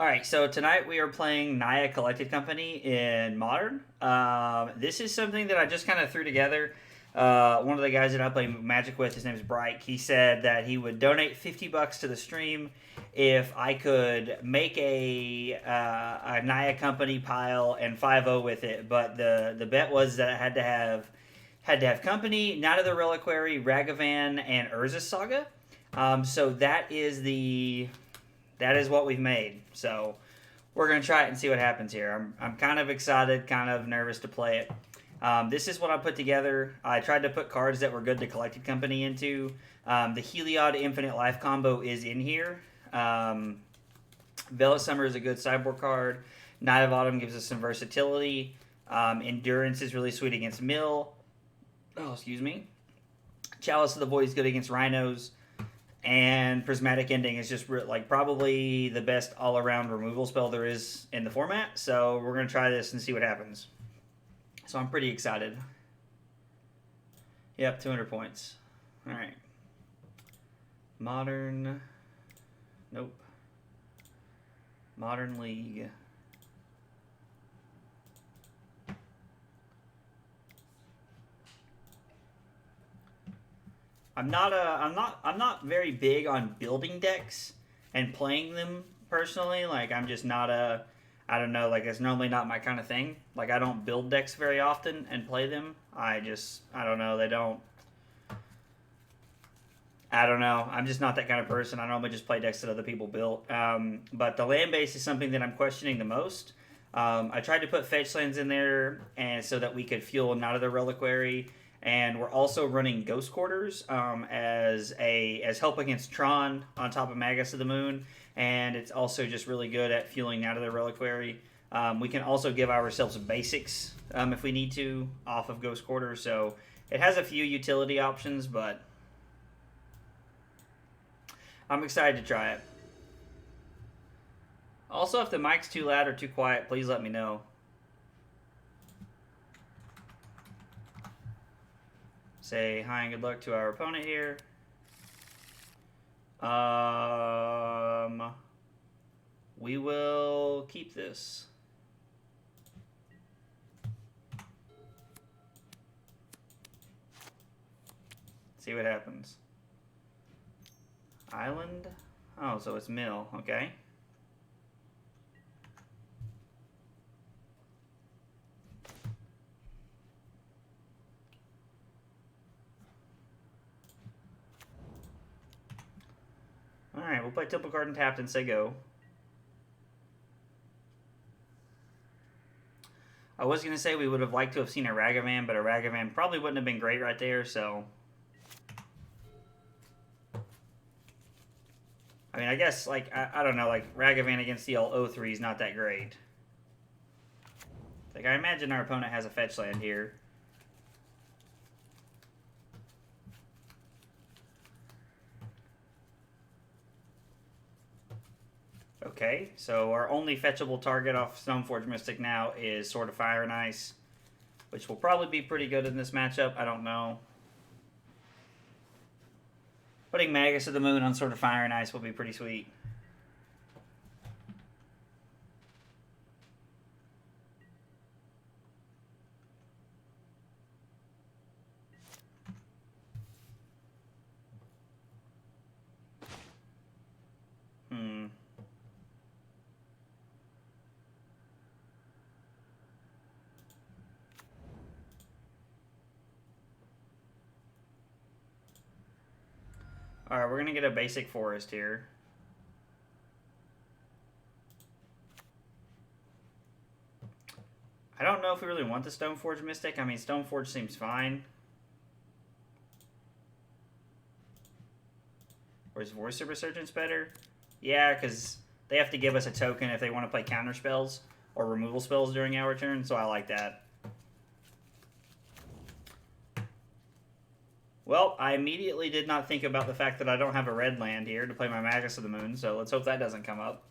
Alright, so tonight we are playing Naya Collected Company in Modern. This is something that I just kind of threw together. One of the guys that I play Magic with, his name is Bright, he said that he would donate $50 to the stream if I could make a Naya Company pile and 5-0 with it. But the bet was that I had to have Company, Knight of the Reliquary, Ragavan, and Urza's Saga. So that is what we've made. So we're going to try it and see what happens here. I'm kind of excited, kind of nervous to play it. This is what I put together. I tried to put cards that were good to Collected Company into. The Heliod Infinite Life combo is in here. Veil of Summer is a good sideboard card. Night of Autumn gives us some versatility. Endurance is really sweet against Mill. Oh, excuse me. Chalice of the Void is good against Rhinos. And Prismatic Ending is just like probably the best all-around removal spell there is in the format. So we're going to try this and see what happens. So I'm pretty excited. Yep, 200 points. All right. Modern. Nope. Modern League. I'm not very big on building decks and playing them personally. Like I'm just not I don't know, like it's normally not my kind of thing. Like I don't build decks very often and play them. I don't know, I don't know. I'm just not that kind of person. I normally just play decks that other people built. But the land base is something that I'm questioning the most. I tried to put fetch lands in there and so that we could fuel Knight of the Reliquary. And we're also running Ghost Quarters as help against Tron on top of Magus of the Moon, and it's also just really good at fueling out of the Reliquary. We can also give ourselves basics if we need to off of Ghost Quarters, so it has a few utility options, but I'm excited to try it. Also, if the mic's too loud or too quiet, please let me know. Say hi and good luck to our opponent here. We will keep this. See what happens. Island? Oh, so it's Mill. Okay. Alright, we'll play Temple Garden tapped and say go. I was going to say we would have liked to have seen a Ragavan, but a Ragavan probably wouldn't have been great right there, so... I mean, I guess, like, I don't know, like, Ragavan against the old 03 is not that great. Like, I imagine our opponent has a fetch land here. Okay, so our only fetchable target off Stoneforge Mystic now is Sword of Fire and Ice, which will probably be pretty good in this matchup. I don't know. Putting Magus of the Moon on Sword of Fire and Ice will be pretty sweet. Alright, we're going to get a basic forest here. I don't know if we really want the Stoneforge Mystic. I mean, Stoneforge seems fine. Or is Voice of Resurgence better? Yeah, because they have to give us a token if they want to play counter spells or removal spells during our turn, so I like that. Well, I immediately did not think about the fact that I don't have a red land here to play my Magus of the Moon, so let's hope that doesn't come up.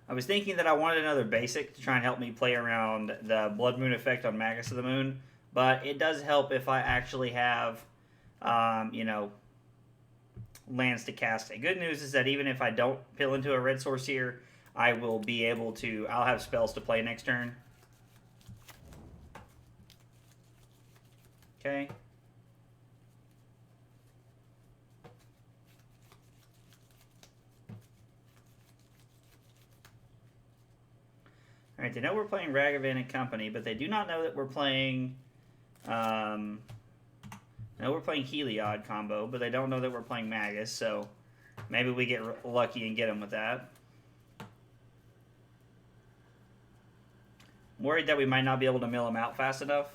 I was thinking that I wanted another basic to try and help me play around the Blood Moon effect on Magus of the Moon, but it does help if I actually have, you know, lands to cast it. Good news is that even if I don't pill into a red source here, I will be able to... I'll have spells to play next turn. Okay. Alright, they know we're playing Ragavan and Company, but they do not know that we're playing... know we're playing Heliod combo, but they don't know that we're playing Magus, so maybe we get lucky and get them with that. I'm worried that we might not be able to mill them out fast enough.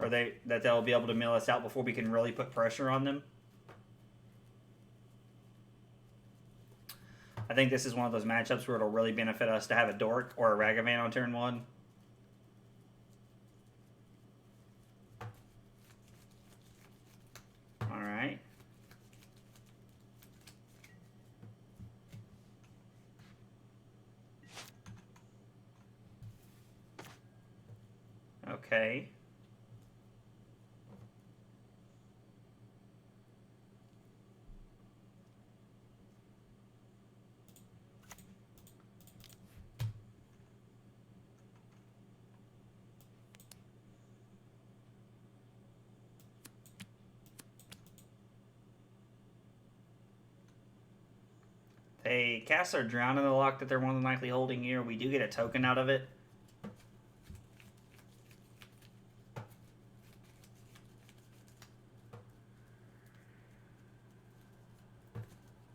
Or that they'll be able to mill us out before we can really put pressure on them. I think this is one of those matchups where it'll really benefit us to have a Dork or a Ragavan on turn 1. Alright. Okay. They cast their Drown in the Lock that they're more than likely holding here. We do get a token out of it.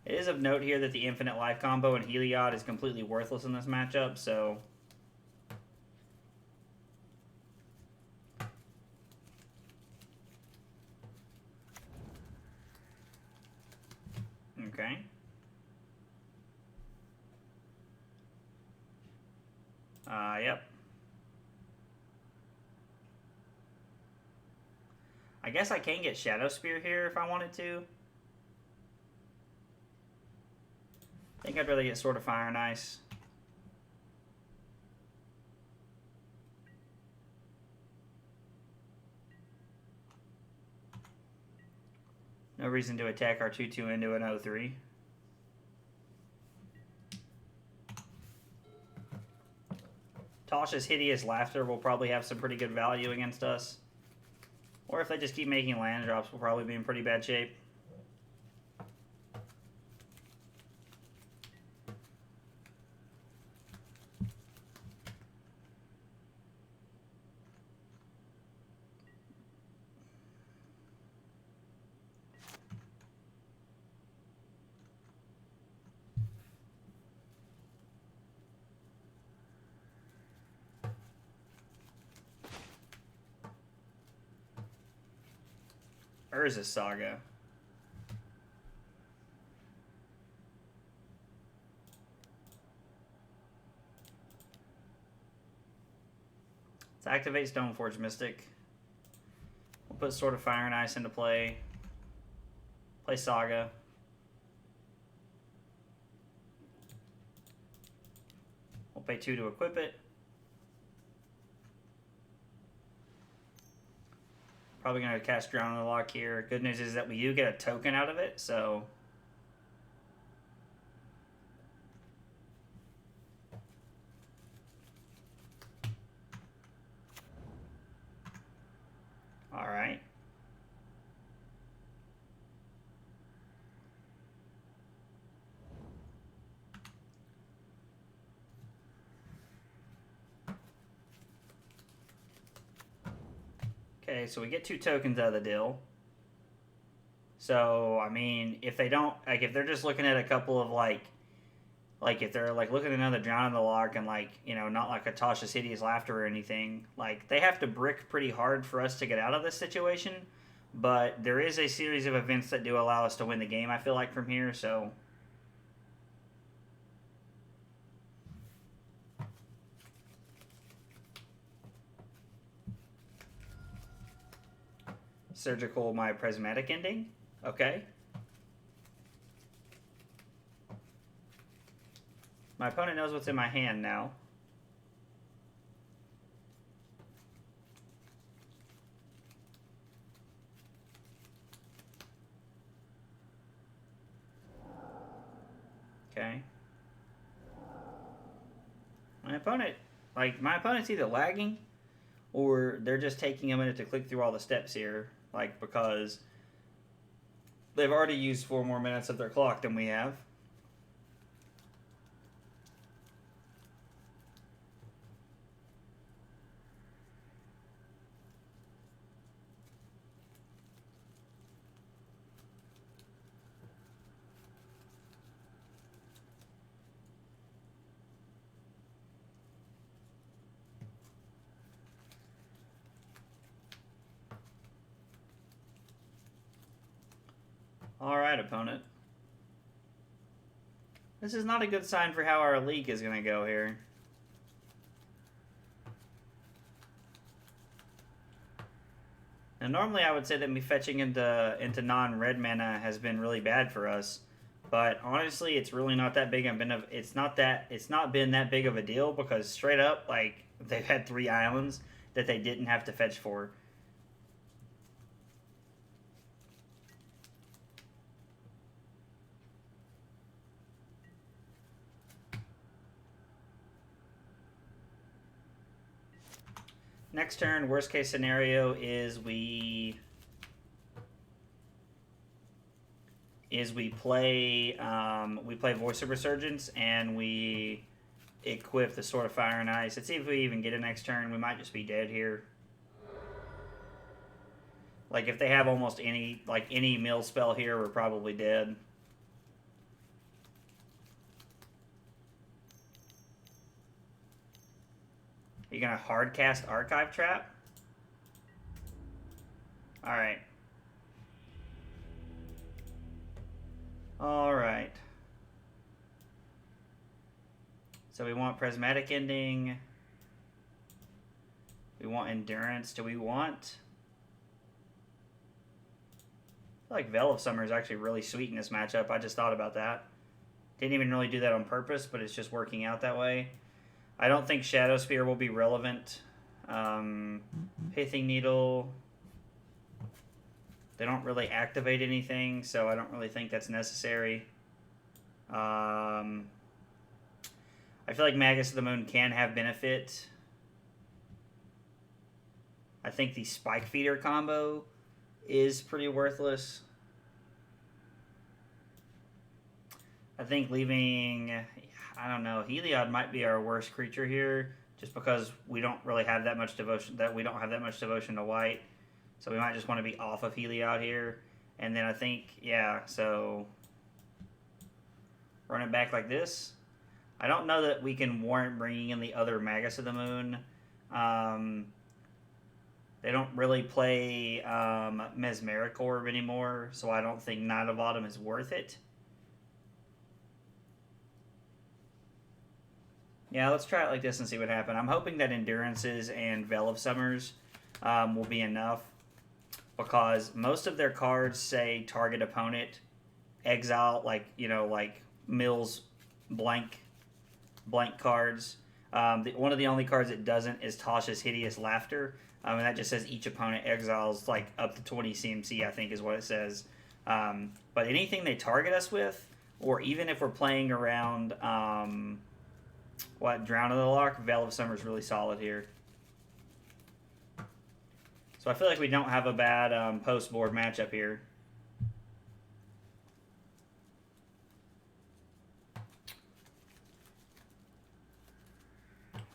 It is of note here that the Infinite Life combo and Heliod is completely worthless in this matchup, so... Okay. Yep. I guess I can get Shadow Spear here if I wanted to. I think I'd rather get Sword of Fire and Ice. No reason to attack our 2/2 into an 0/3. Tasha's Hideous Laughter will probably have some pretty good value against us. Or if they just keep making land drops, we'll probably be in pretty bad shape. Urza Saga. Let's activate Stoneforge Mystic. We'll put Sword of Fire and Ice into play. Play Saga. We'll pay 2 to equip it. Probably going to cast Drown in the Lock here. Good news is that we do get a token out of it, so... Alright. Okay, so we get 2 tokens out of the deal. So, I mean, if they don't, like, if they're just looking at a couple of, like, if they're, like, looking at another Drown in the Lock and, like, you know, not like a Tasha's Hideous Laughter or anything, like, they have to brick pretty hard for us to get out of this situation. But there is a series of events that do allow us to win the game, I feel like, from here, so... Surgical, my Prismatic Ending. Okay. My opponent knows what's in my hand now. my opponent's either lagging or they're just taking a minute to click through all the steps here, like, because they've already used 4 more minutes of their clock than we have. Alright, opponent. This is not a good sign for how our league is going to go here. Now, normally I would say that me fetching into non-red mana has been really bad for us, but honestly, it's really not that big. It's not been that big of a deal, because straight up, like, they've had 3 islands that they didn't have to fetch for. Next turn, worst case scenario is we play Voice of Resurgence and we equip the Sword of Fire and Ice. Let's see if we even get it next turn. We might just be dead here. Like, if they have almost any mill spell here, we're probably dead. You're going to hard cast Archive Trap? Alright. Alright. So we want Prismatic Ending. We want Endurance. Do we want... I feel like Veil of Summer is actually really sweet in this matchup. I just thought about that. Didn't even really do that on purpose, but it's just working out that way. I don't think Shadow Spear will be relevant. Pithing Needle. They don't really activate anything, so I don't really think that's necessary. I feel like Magus of the Moon can have benefit. I think the Spike Feeder combo is pretty worthless. I think leaving... I don't know. Heliod might be our worst creature here, just because we don't really have that much devotion. We don't have that much devotion to white, so we might just want to be off of Heliod here. And then I think, yeah, so run it back like this. I don't know that we can warrant bringing in the other Magus of the Moon. They don't really play Mesmeric Orb anymore, so I don't think Night of Autumn is worth it. Yeah, let's try it like this and see what happens. I'm hoping that Endurances and Veil of Summers will be enough, because most of their cards say target opponent, exile, like Mill's blank cards. One of the only cards it doesn't is Tasha's Hideous Laughter, and that just says each opponent exiles like up to 20 CMC, I think is what it says. But anything they target us with, or even if we're playing around... Drown in the Lock? Veil of Summer is really solid here. So I feel like we don't have a bad post-board matchup here.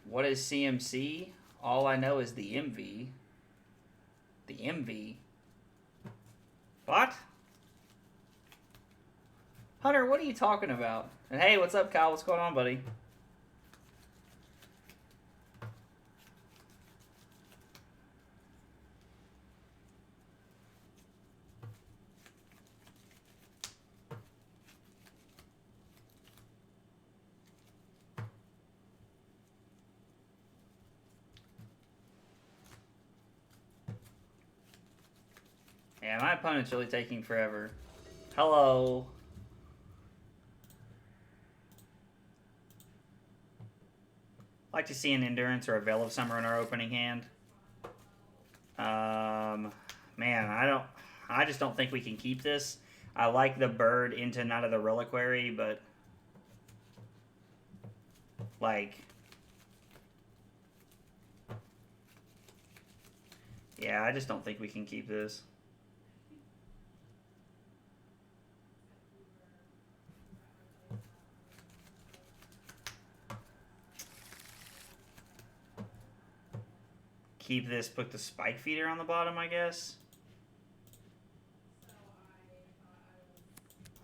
What is CMC? All I know is the MV. The MV? What? Hunter, what are you talking about? And hey, what's up, Kyle? What's going on, buddy? Yeah, my opponent's really taking forever. Hello. I'd like to see an Endurance or a Veil of Summer in our opening hand. Man, I just don't think we can keep this. I like the bird into Night of the Reliquary, but like Yeah, I just don't think we can keep this. Keep this, put the spike feeder on the bottom, I guess.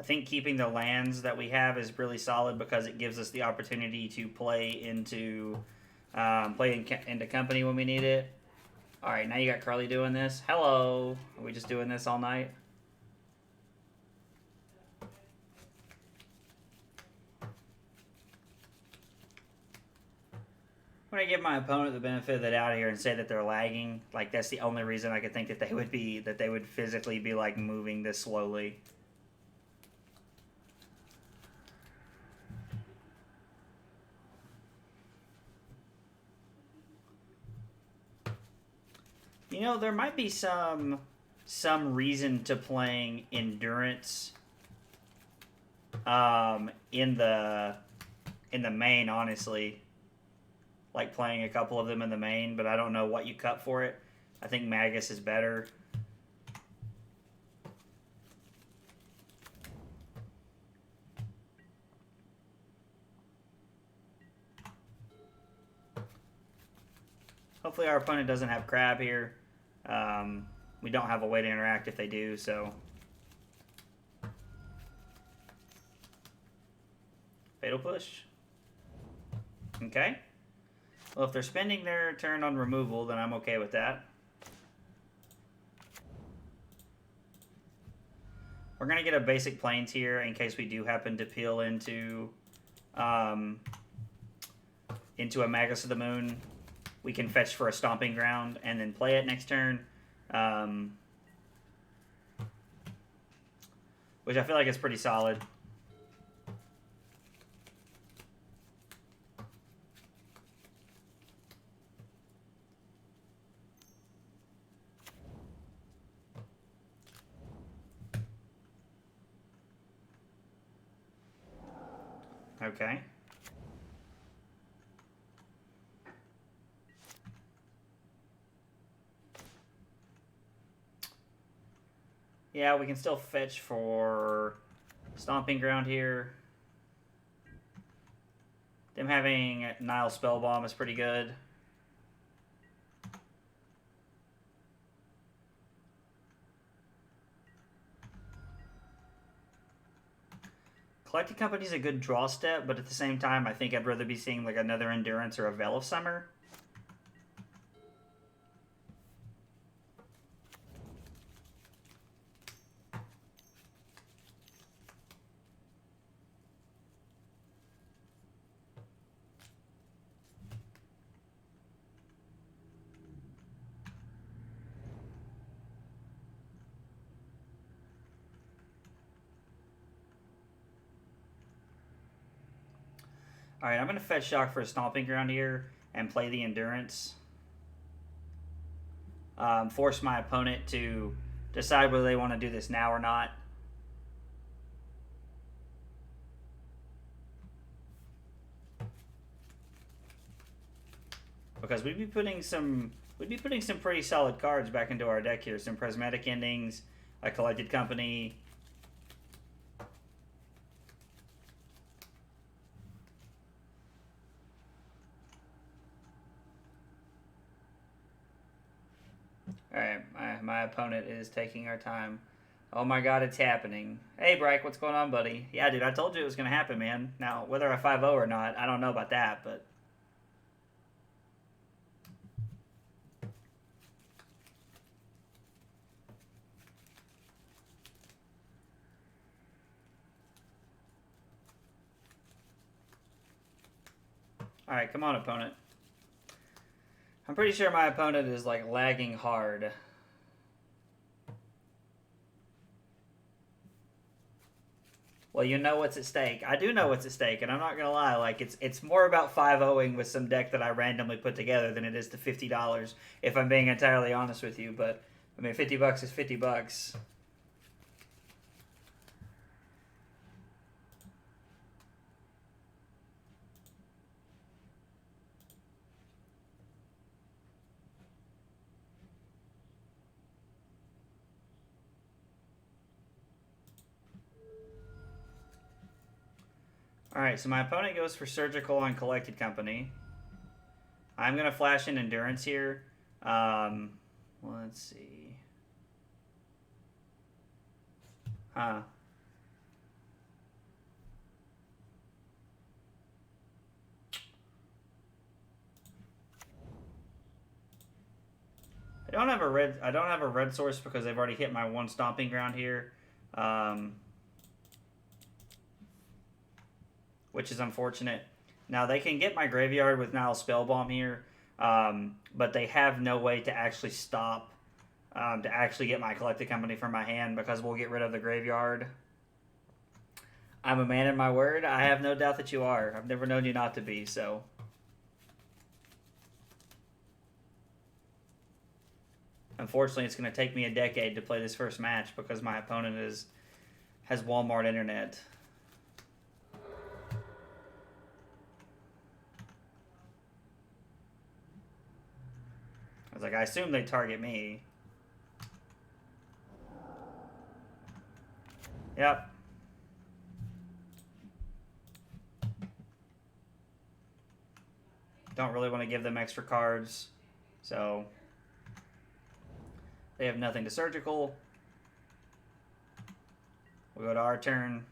I think keeping the lands that we have is really solid because it gives us the opportunity to play into into company when we need it. All right, now you got Carly doing this. Hello. Are we just doing this all night? When I give my opponent the benefit of the doubt here and say that they're lagging, like that's the only reason I could think that they would physically be like moving this slowly. You know, there might be some reason to playing endurance in the main, honestly. Like playing a couple of them in the main, but I don't know what you cut for it. I think Magus is better. Hopefully our opponent doesn't have crab here. We don't have a way to interact if they do, so. Fatal push. Okay. Well, if they're spending their turn on removal, then I'm okay with that. We're going to get a basic plains here in case we do happen to peel into a Magus of the Moon. We can fetch for a Stomping Ground and then play it next turn. Which I feel like is pretty solid. Okay. Yeah, we can still fetch for Stomping Ground here. Them having Nile Spellbomb is pretty good. Collected Company is a good draw step, but at the same time, I think I'd rather be seeing like another Endurance or a Veil of Summer. Alright, I'm going to fetch Shock for a Stomping Ground here and play the Endurance. Force my opponent to decide whether they want to do this now or not. Because we'd be putting some pretty solid cards back into our deck here. Some Prismatic Endings, a Collected Company. Alright, my opponent is taking our time. Oh my god, it's happening. Hey, Bryke, what's going on, buddy? Yeah, dude, I told you it was going to happen, man. Now, whether I 5-0 or not, I don't know about that, but... Alright, come on, opponent. I'm pretty sure my opponent is, like, lagging hard. Well, you know what's at stake. I do know what's at stake, and I'm not gonna lie. Like, it's more about 5-0ing with some deck that I randomly put together than it is to $50, if I'm being entirely honest with you. But, I mean, $50 is $50. Alright, so my opponent goes for Surgical on Collected Company. I'm going to flash in Endurance here. Let's see. Huh. I don't have a red source because they've already hit my one stomping ground here. Which is unfortunate. Now they can get my graveyard with Nile Spellbomb here, but they have no way to actually stop, to actually get my Collected Company from my hand because we'll get rid of the graveyard. I'm a man of my word. I have no doubt that you are. I've never known you not to be, so. Unfortunately, it's going to take me a decade to play this first match because my opponent has Walmart internet. I was like, I assume they target me. Yep. Don't really want to give them extra cards, so they have nothing to Surgical. We'll go to our turn.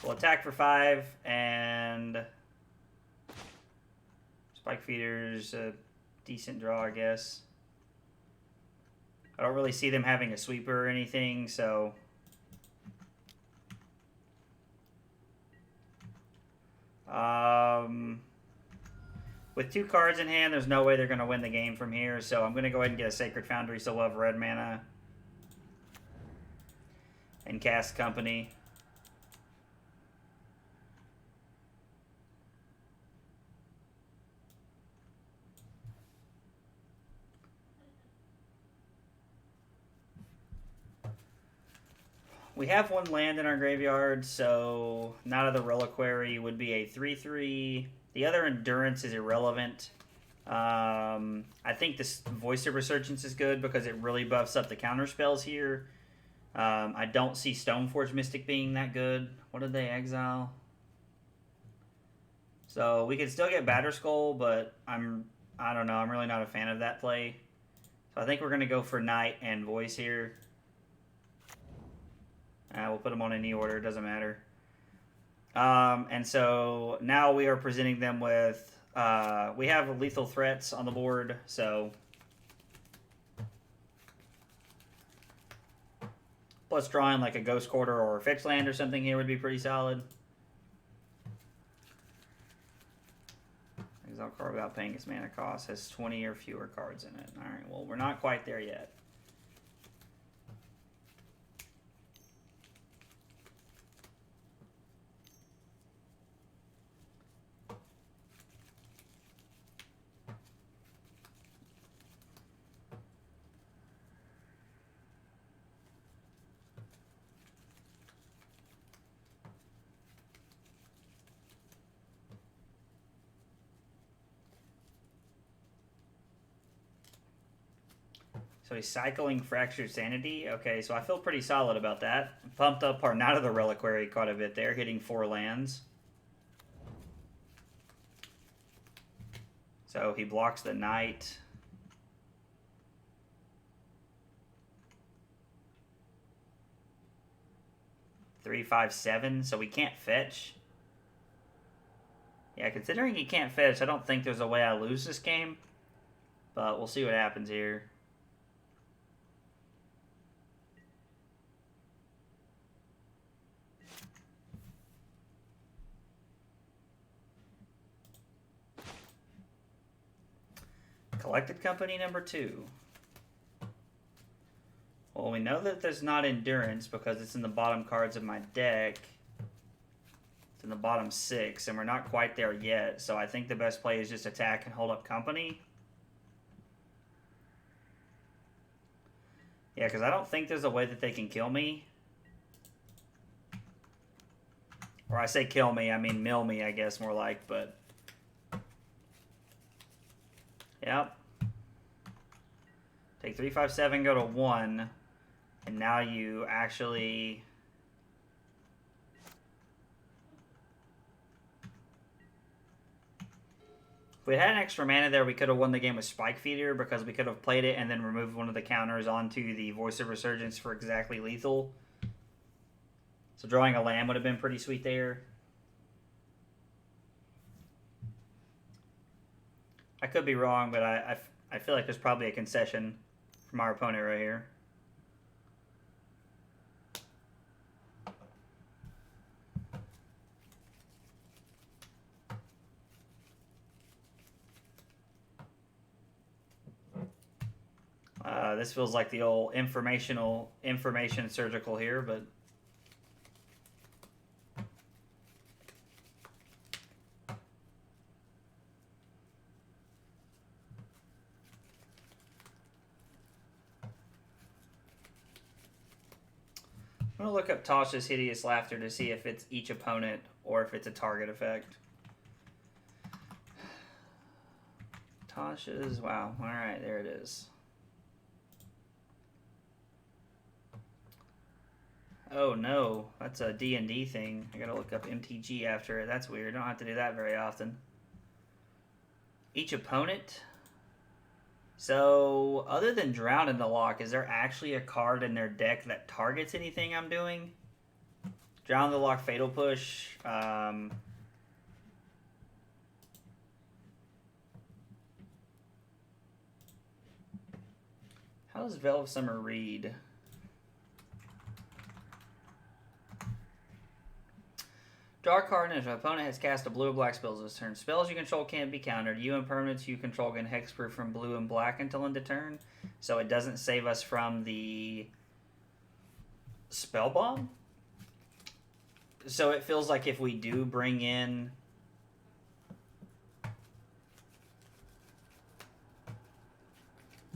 We'll attack for 5, and Spike Feeder's a decent draw, I guess. I don't really see them having a sweeper or anything, so with 2 cards in hand, there's no way they're going to win the game from here, so I'm going to go ahead and get a Sacred Foundry, so we'll have red mana, and cast Company. We have 1 land in our graveyard, so Night of the Reliquary would be a 3/3. The other Endurance is irrelevant. I think this Voice of Resurgence is good because it really buffs up the counter spells here. I don't see Stoneforge Mystic being that good. What did they exile? So we could still get Batterskull, but I don't know. I'm really not a fan of that play. So I think we're going to go for Knight and Voice here. We'll put them on any order. It doesn't matter. And so now we are presenting them with... we have lethal threats on the board, so... Plus drawing like a Ghost Quarter or a Fixed Land or something here would be pretty solid. Exile card without paying its mana cost has 20 or fewer cards in it. Alright, well, we're not quite there yet. So he's cycling Fractured Sanity. Okay, so I feel pretty solid about that. Pumped up our Night of the Reliquary quite a bit there, hitting 4 lands. So he blocks the Knight. Three, 5, 7. So we can't fetch. Yeah, considering he can't fetch, I don't think there's a way I lose this game. But we'll see what happens here. Collected Company number 2. Well, we know that there's not Endurance because it's in the bottom cards of my deck. It's in the bottom 6, and we're not quite there yet, so I think the best play is just attack and hold up Company. Yeah, because I don't think there's a way that they can kill me. Or I say kill me, I mean mill me, I guess, more like, but... Yep. Take 3, 5, 7, go to 1. And now you actually If we had an extra mana there, we could have won the game with Spike Feeder because we could have played it and then removed one of the counters onto the Voice of Resurgence for exactly lethal. So drawing a land would have been pretty sweet there. I could be wrong, but I feel like there's probably a concession from our opponent right here. This feels like the old information surgical here, but I'm going to look up Tasha's Hideous Laughter to see if it's each opponent or if it's a target effect. Tasha's, wow, alright, there it is. Oh no, that's a D&D thing. I gotta look up MTG after it. That's weird. I don't have to do that very often. Each opponent. So, other than Drown in the Lock, is there actually a card in their deck that targets anything I'm doing? Drown in the Lock, Fatal Push. How does Veil of Summer read? Draw a card, and if an opponent has cast a blue or black spell this turn, spells you control can't be countered. You and permanents you control can hexproof from blue and black until end of turn. So it doesn't save us from the spell bomb. So it feels like if we do bring in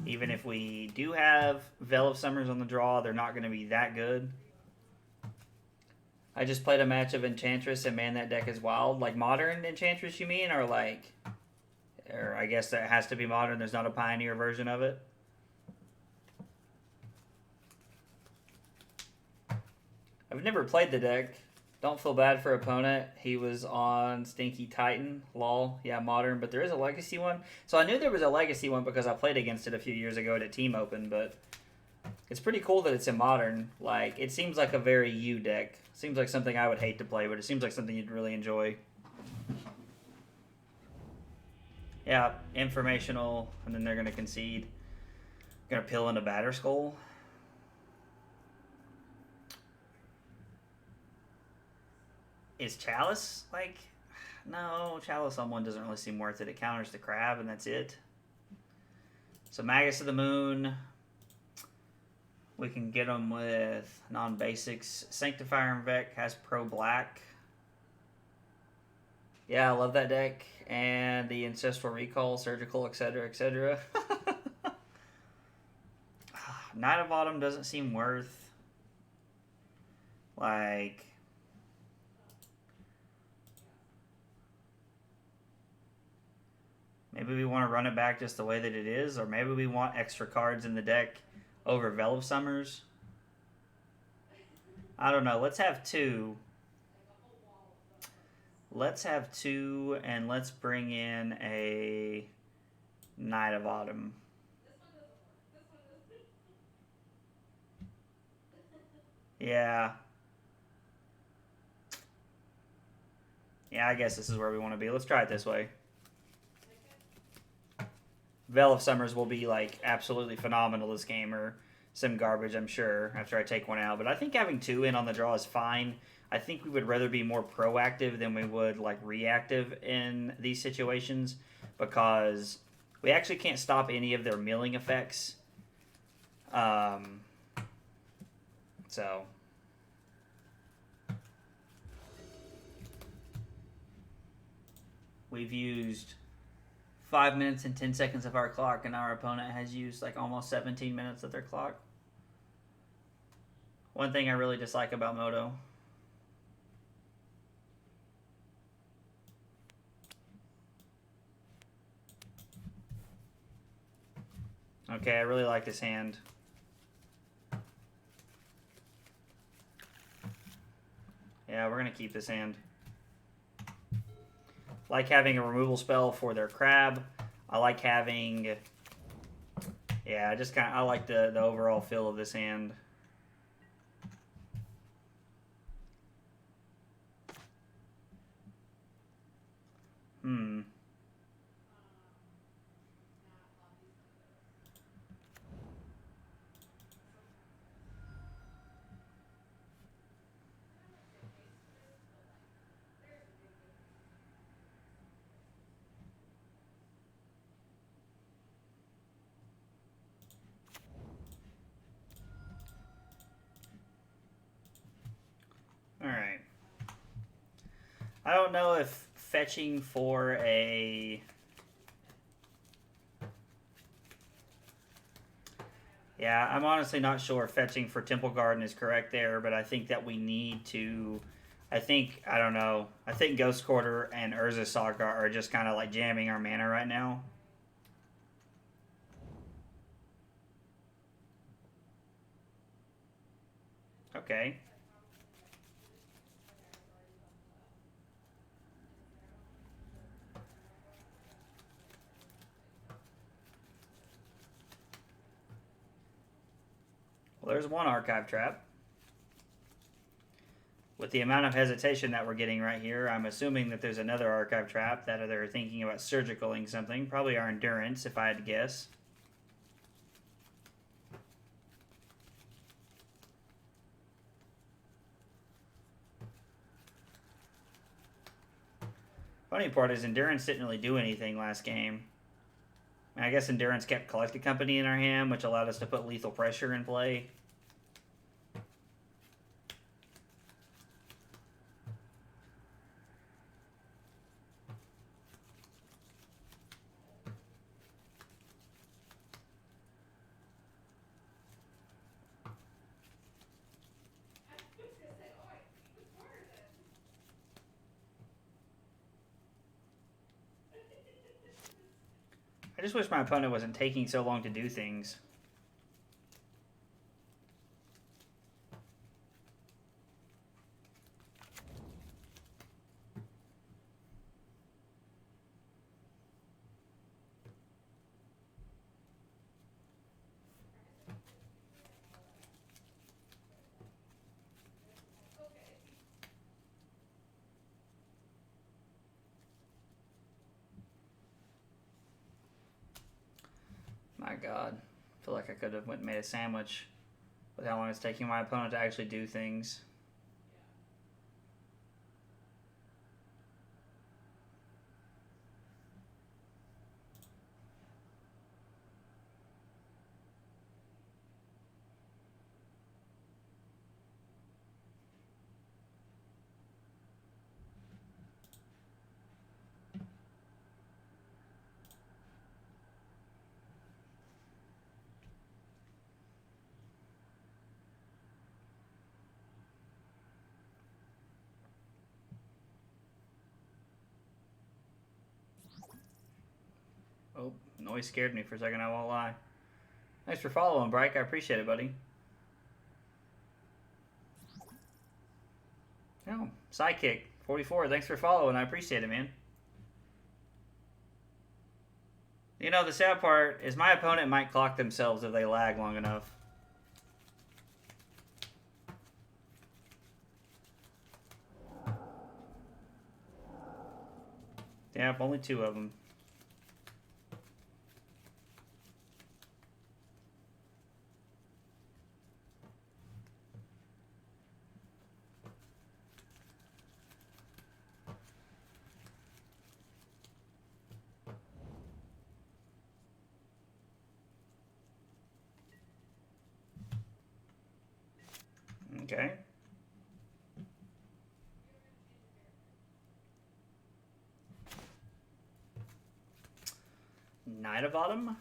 even if we do have Veil of Summers on the draw, they're not going to be that good. I just played a match of Enchantress and man, that deck is wild. Like modern Enchantress, you mean? Or like, or I guess that has to be modern. There's not a Pioneer version of it. I've never played the deck. Don't feel bad for opponent. He was on Stinky Titan. Lol. Yeah, modern. But there is a legacy one. So I knew there was a legacy one because I played against it a few years ago at a team open. But it's pretty cool that it's in modern. Like, it seems like a very you deck. Seems like something I would hate to play, but it seems like something you'd really enjoy. Yeah, informational, and then they're going to concede. Going to pill in a Batter Skull. Is Chalice, like... No, Chalice on one doesn't really seem worth it. It counters the crab, and that's it. So Magus of the Moon... We can get them with non-basics. Sanctifier and Vec has pro-black. Yeah, I love that deck. And the Ancestral Recall, Surgical, etc., etc. Knight of Autumn doesn't seem worth... Like... Maybe we want to run it back just the way that it is. Or maybe we want extra cards in the deck over Veil of Summers. I don't know. Let's have two. Let's have two, and let's bring in a Knight of Autumn. Yeah. Yeah, I guess this is where we want to be. Let's try it this way. Veil of Summers will be like absolutely phenomenal this game, or some garbage, I'm sure, after I take one out. But I think having two in on the draw is fine. I think we would rather be more proactive than we would like reactive in these situations, because we actually can't stop any of their milling effects. So we've used 5 minutes and 10 seconds of our clock, and our opponent has used like almost 17 minutes of their clock. One thing I really dislike about Moto. Okay, I really like this hand. Yeah, we're going to keep this hand. Like having a removal spell for their crab. I like having... Yeah, I just kind of... I like the overall feel of this hand. Alright. I don't know if fetching for a... Yeah, I'm honestly not sure if fetching for Temple Garden is correct there, but I think that we need to... I don't know. I think Ghost Quarter and Urza Saga are just kind of like jamming our mana right now. Okay. Well, there's one Archive Trap. With the amount of hesitation that we're getting right here, I'm assuming that there's another Archive Trap that they're thinking about surgicaling something. Probably our Endurance, if I had to guess. Funny part is Endurance didn't really do anything last game. I guess Endurance kept Collected Company in our hand, which allowed us to put Lethal Pressure in play. I just wish my opponent wasn't taking so long to do things. My God. I feel like I could have went and made a sandwich with how long it's taking my opponent to actually do things. Oh, noise scared me for a second, I won't lie. Thanks for following, Bryke. I appreciate it, buddy. Oh, Sidekick 44. Thanks for following. I appreciate it, man. You know, the sad part is my opponent might clock themselves if they lag long enough. Yep, only two of them. Okay. Knight of Autumn?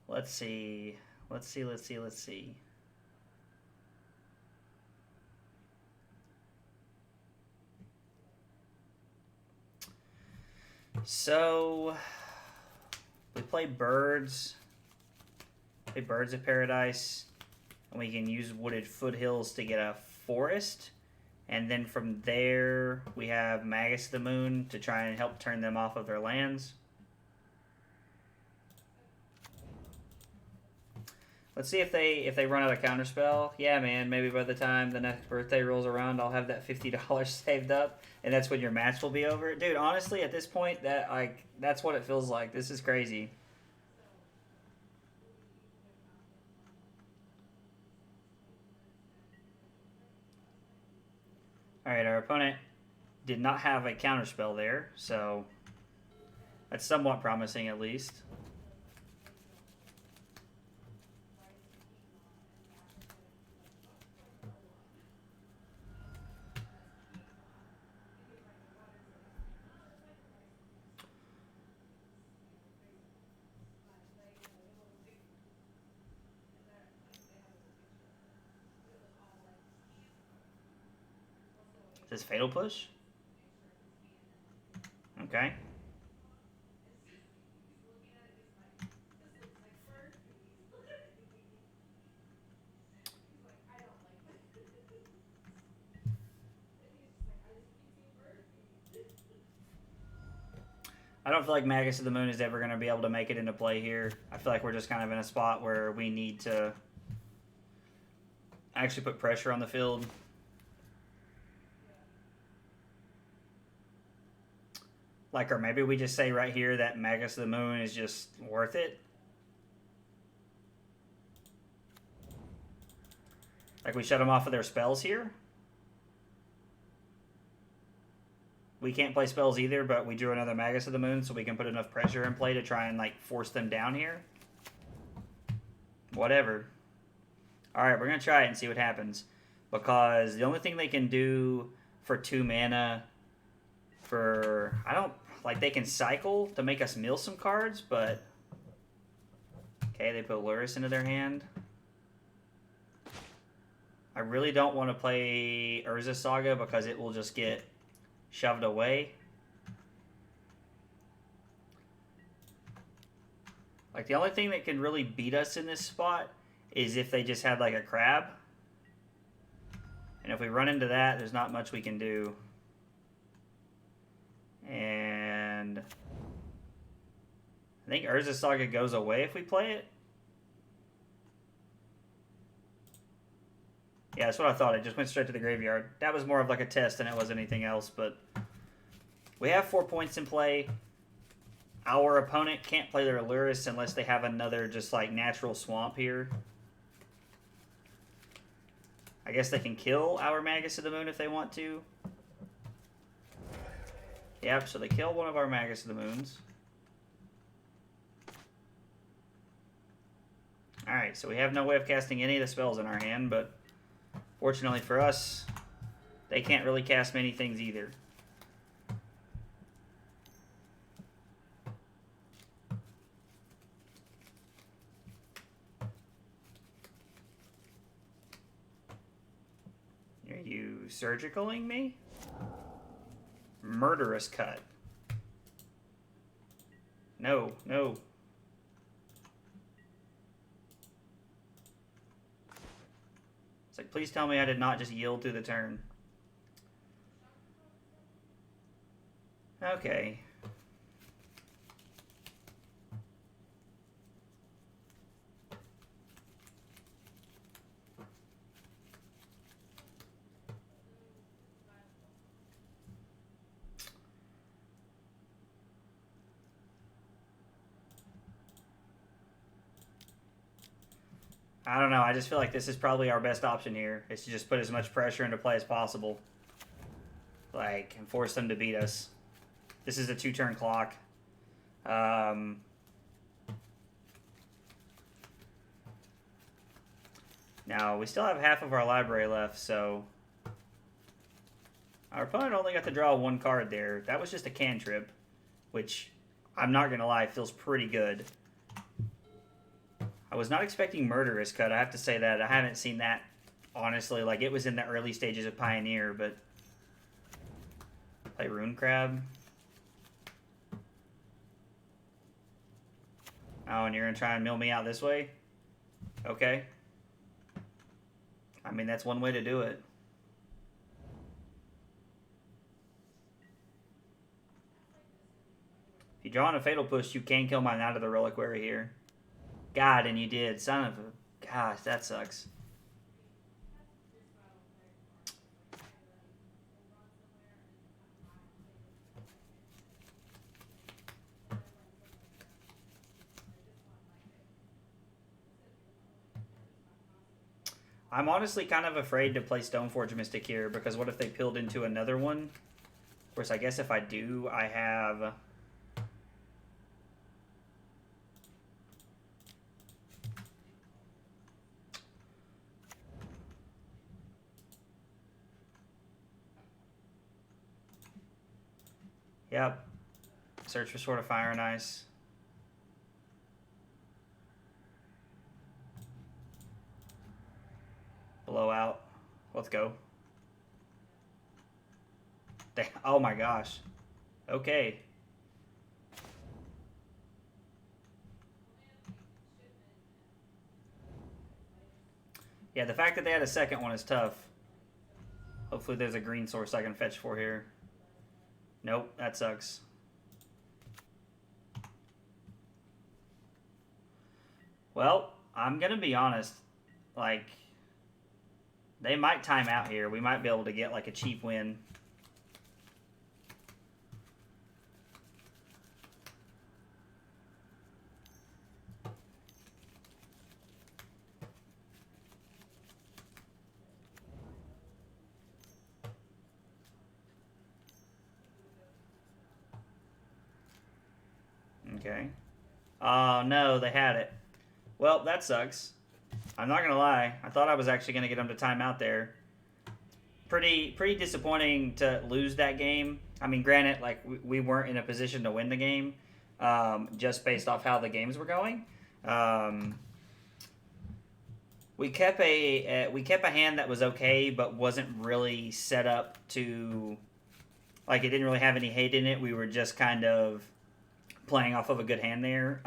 Let's see. Let's see. So, we play Birds. Play Birds of Paradise. And we can use wooded foothills to get a forest. And then from there, we have Magus of the Moon to try and help turn them off of their lands. Let's see if they run out of counterspell. Yeah, man, maybe by the time the next birthday rolls around, I'll have that $50 saved up, and that's when your match will be over. Dude, honestly, at this point, that's what it feels like. This is crazy. All right, our opponent did not have a counterspell there, so that's somewhat promising at least. Is this Fatal Push? Okay. I don't feel like Magus of the Moon is ever going to be able to make it into play here. I feel like we're just kind of in a spot where we need to actually put pressure on the field. Like, or maybe we just say right here that Magus of the Moon is just worth it. Like, we shut them off of their spells here. We can't play spells either, but we drew another Magus of the Moon, so we can put enough pressure in play to try and, like, force them down here. Whatever. Alright, we're going to try it and see what happens. Because the only thing they can do for 2 mana for... Like, they can cycle to make us mill some cards, but... Okay, they put Lurrus into their hand. I really don't want to play Urza Saga because it will just get shoved away. Like, the only thing that can really beat us in this spot is if they just had, like, a crab. And if we run into that, there's not much we can do. And I think Urza Saga goes away if we play it. Yeah, that's what I thought. It just went straight to the graveyard. That was more of like a test than it was anything else, but we have 4 points in play. Our opponent can't play their Lurrus unless they have another just like natural swamp here. I guess they can kill our Magus of the Moon if they want to. Yep, so they kill one of our Magus of the Moons. Alright, so we have no way of casting any of the spells in our hand, but fortunately for us, they can't really cast many things either. Are you surgicaling me? Murderous cut. No, no. It's like, please tell me I did not just yield through the turn. Okay. I don't know. I just feel like this is probably our best option here. Is to just put as much pressure into play as possible. Like, and force them to beat us. This is a 2-turn clock. Now, we still have half of our library left, so... Our opponent only got to draw 1 card there. That was just a cantrip, which, I'm not going to lie, feels pretty good. I was not expecting Murderous Cut. I have to say that. I haven't seen that, honestly. Like, it was in the early stages of Pioneer, but... Play Rune Crab. Oh, and you're going to try and mill me out this way? Okay. I mean, that's one way to do it. If you draw on a Fatal Push, you can kill my Knight of the Reliquary here. God, and you did. Son of a... Gosh, that sucks. I'm honestly kind of afraid to play Stoneforge Mystic here, because what if they peeled into another one? Of course, I guess if I do, I have... Yep. Search for Sword of Fire and Ice. Blowout. Let's go. Oh my gosh. Okay. Yeah, the fact that they had a second one is tough. Hopefully there's a green source I can fetch for here. Nope, that sucks. Well, I'm going to be honest. Like, they might time out here. We might be able to get like a cheap win. Okay. Oh, no, they had it. Well, that sucks. I'm not going to lie. I thought I was actually going to get them to time out there. Pretty disappointing to lose that game. I mean, granted, like, we weren't in a position to win the game just based off how the games were going. We kept a hand that was okay, but wasn't really set up to... Like, it didn't really have any hate in it. We were just kind of playing off of a good hand there.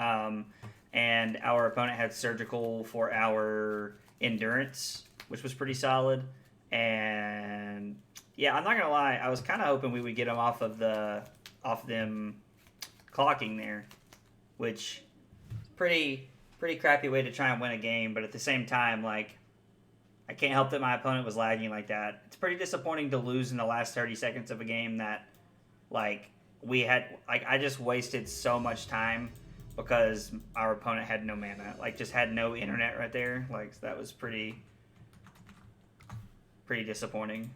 And our opponent had Surgical for our Endurance, which was pretty solid. And yeah, I'm not gonna lie, I was kind of hoping we would get them off them clocking there, which is pretty crappy way to try and win a game. But at the same time, like, I can't help that my opponent was lagging like that. It's pretty disappointing to lose in the last 30 seconds of a game that, like, I just wasted so much time because our opponent had no mana, like, just had no internet right there. Like, that was pretty disappointing.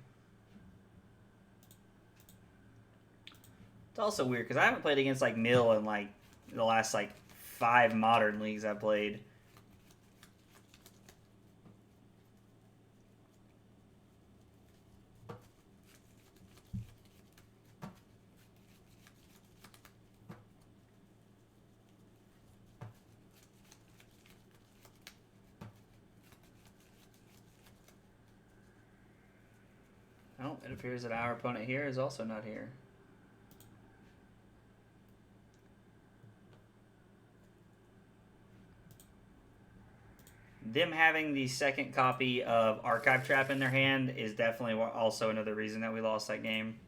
It's also weird because I haven't played against like Mill in like the last like 5 modern leagues I played. Oh, it appears that our opponent here is also not here. Them having the second copy of Archive Trap in their hand is definitely also another reason that we lost that game.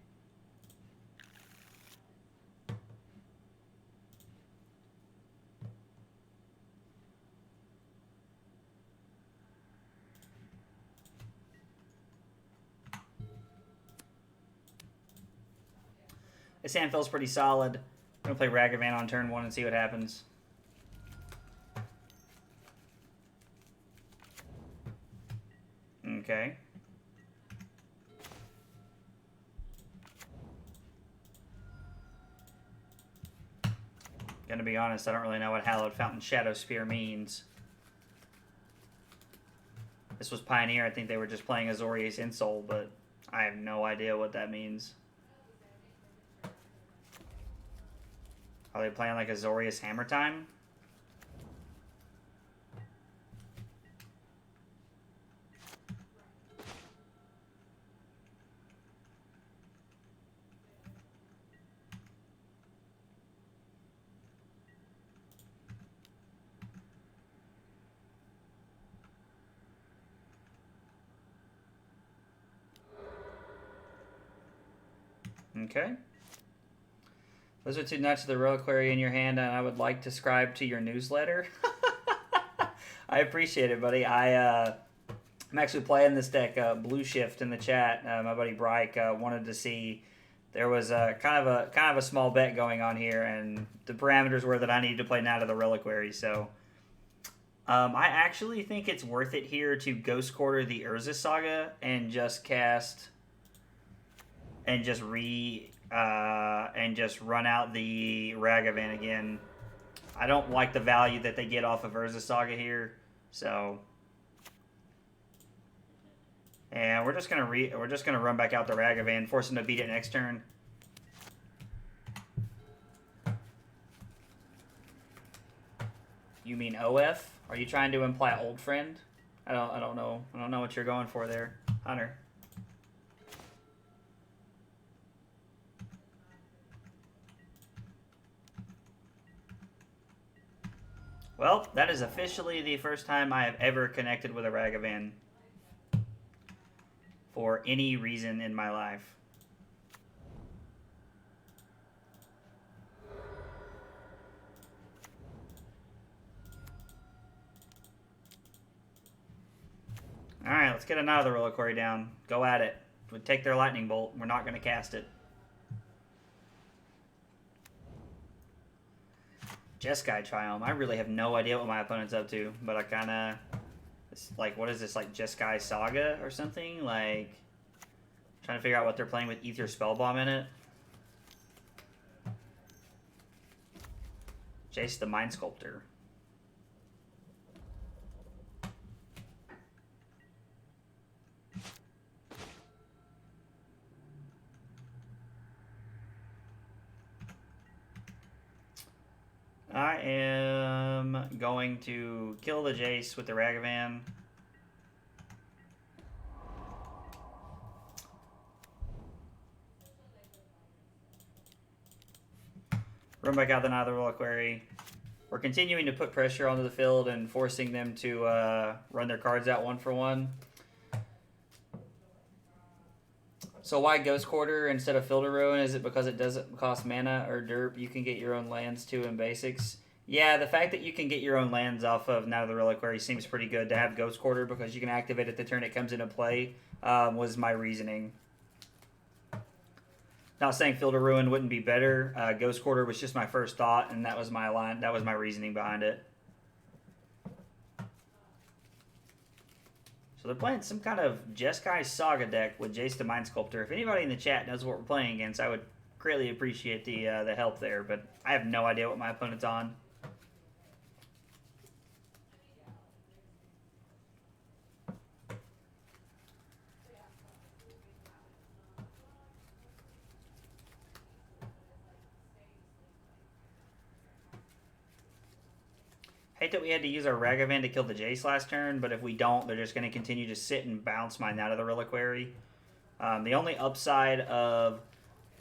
This hand feels pretty solid. I'm going to play Ragavan on turn 1 and see what happens. Okay. Gonna be honest, I don't really know what Hallowed Fountain Shadow Spear means. This was Pioneer. I think they were just playing Azorius Insult, but I have no idea what that means. Are they playing like Azorius Hammer Time? Okay. Those are 2 Knights of the Reliquary in your hand, and I would like to subscribe to your newsletter. I appreciate it, buddy. I'm actually playing this deck, Blue Shift, in the chat. My buddy Bryke wanted to see. There was kind of a small bet going on here, and the parameters were that I needed to play Knight of the Reliquary. So I actually think it's worth it here to Ghost Quarter the Urza Saga and just cast and just run out the Ragavan again. I don't like the value that they get off of Urza Saga here, so. And we're just gonna run back out the Ragavan, force him to beat it next turn. You mean OF? Are you trying to imply old friend? I don't know. I don't know what you're going for there, Hunter. Well, that is officially the first time I have ever connected with a Ragavan for any reason in my life. Alright, let's get another Reliquary down. Go at it. We take their Lightning Bolt. We're not going to cast it. Jeskai Triumph. I really have no idea what my opponent's up to, but I kind of... Like, what is this, like Jeskai Saga or something? Like, trying to figure out what they're playing with Ether Spellbomb in it. Jace the Mind Sculptor. I am going to kill the Jace with the Ragavan. Run back out the Knight of the Reliquary. We're continuing to put pressure onto the field and forcing them to run their cards out one for one. So why Ghost Quarter instead of Filter Ruin? Is it because it doesn't cost mana or derp? You can get your own lands too in basics. Yeah, the fact that you can get your own lands off of Knight of the Reliquary seems pretty good to have Ghost Quarter because you can activate it the turn it comes into play, was my reasoning. Not saying Filter Ruin wouldn't be better. Ghost Quarter was just my first thought, and that was my reasoning behind it. So they're playing some kind of Jeskai Saga deck with Jace the Mind Sculptor. If anybody in the chat knows what we're playing against, I would greatly appreciate the help there, but I have no idea what my opponent's on. Hate that we had to use our Ragavan to kill the Jace last turn, but if we don't, they're just going to continue to sit and bounce mine out of the Reliquary. The only upside of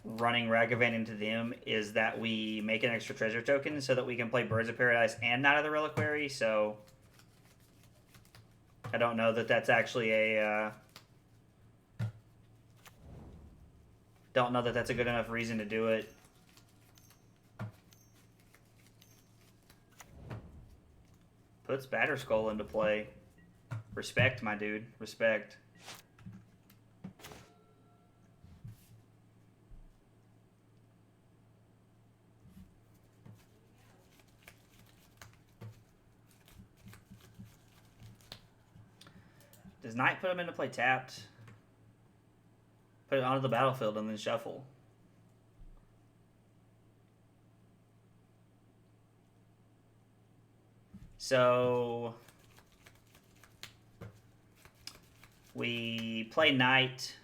running Ragavan into them is that we make an extra treasure token so that we can play Birds of Paradise and Knight of the Reliquary, so I don't know that that's actually a... don't know that that's a good enough reason to do it. Puts Batterskull into play. Respect, my dude. Respect. Does Knight put him into play tapped? Put it onto the battlefield and then shuffle. So we play Knight,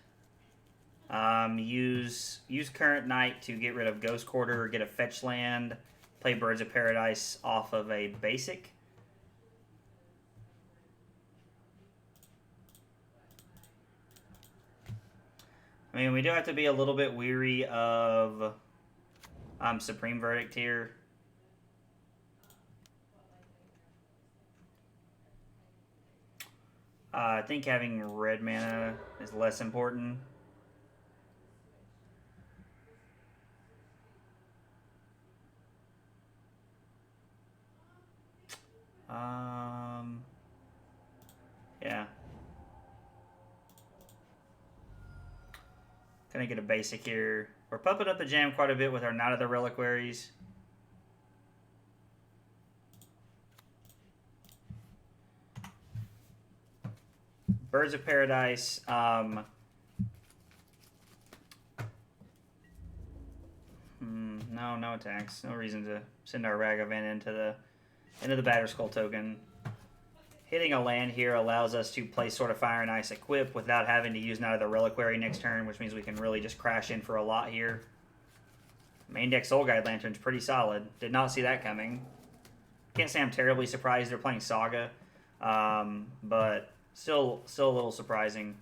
use current Knight to get rid of Ghost Quarter or get a fetch land, play Birds of Paradise off of a basic. I mean, we do have to be a little bit weary of Supreme Verdict here. I think having red mana is less important. Yeah. Gonna get a basic here. We're pumping up the jam quite a bit with our Knight of the Reliquaries. Birds of Paradise. No attacks. No reason to send our Ragavan into the Batterskull token. Hitting a land here allows us to play Sword of Fire and Ice equip without having to use Knight of the Reliquary next turn, which means we can really just crash in for a lot here. Main deck Soul Guide Lantern's pretty solid. Did not see that coming. Can't say I'm terribly surprised they're playing Saga, but still a little surprising.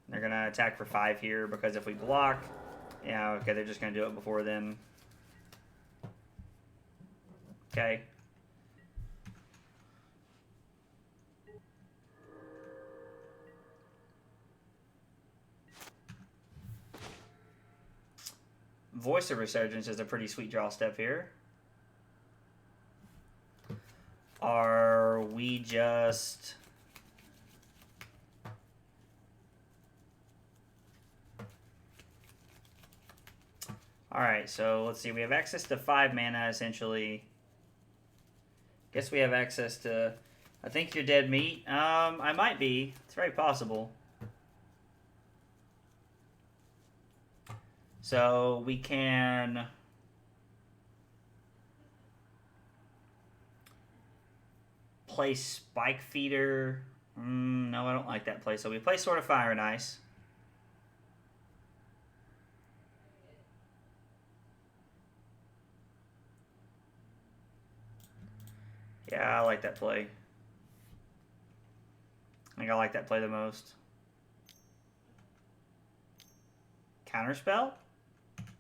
They're going to attack for 5 here because if we block, yeah, okay, they're just going to do it before then. Okay. Voice of Resurgence is a pretty sweet draw step here. Are we just... Alright, so let's see. We have access to 5 mana, essentially. Guess we have access to... I think you're dead meat. I might be. It's very possible. So we can... play Spike Feeder. No, I don't like that play. So we play Sword of Fire and Ice. Yeah, I like that play. I think I like that play the most. Counterspell?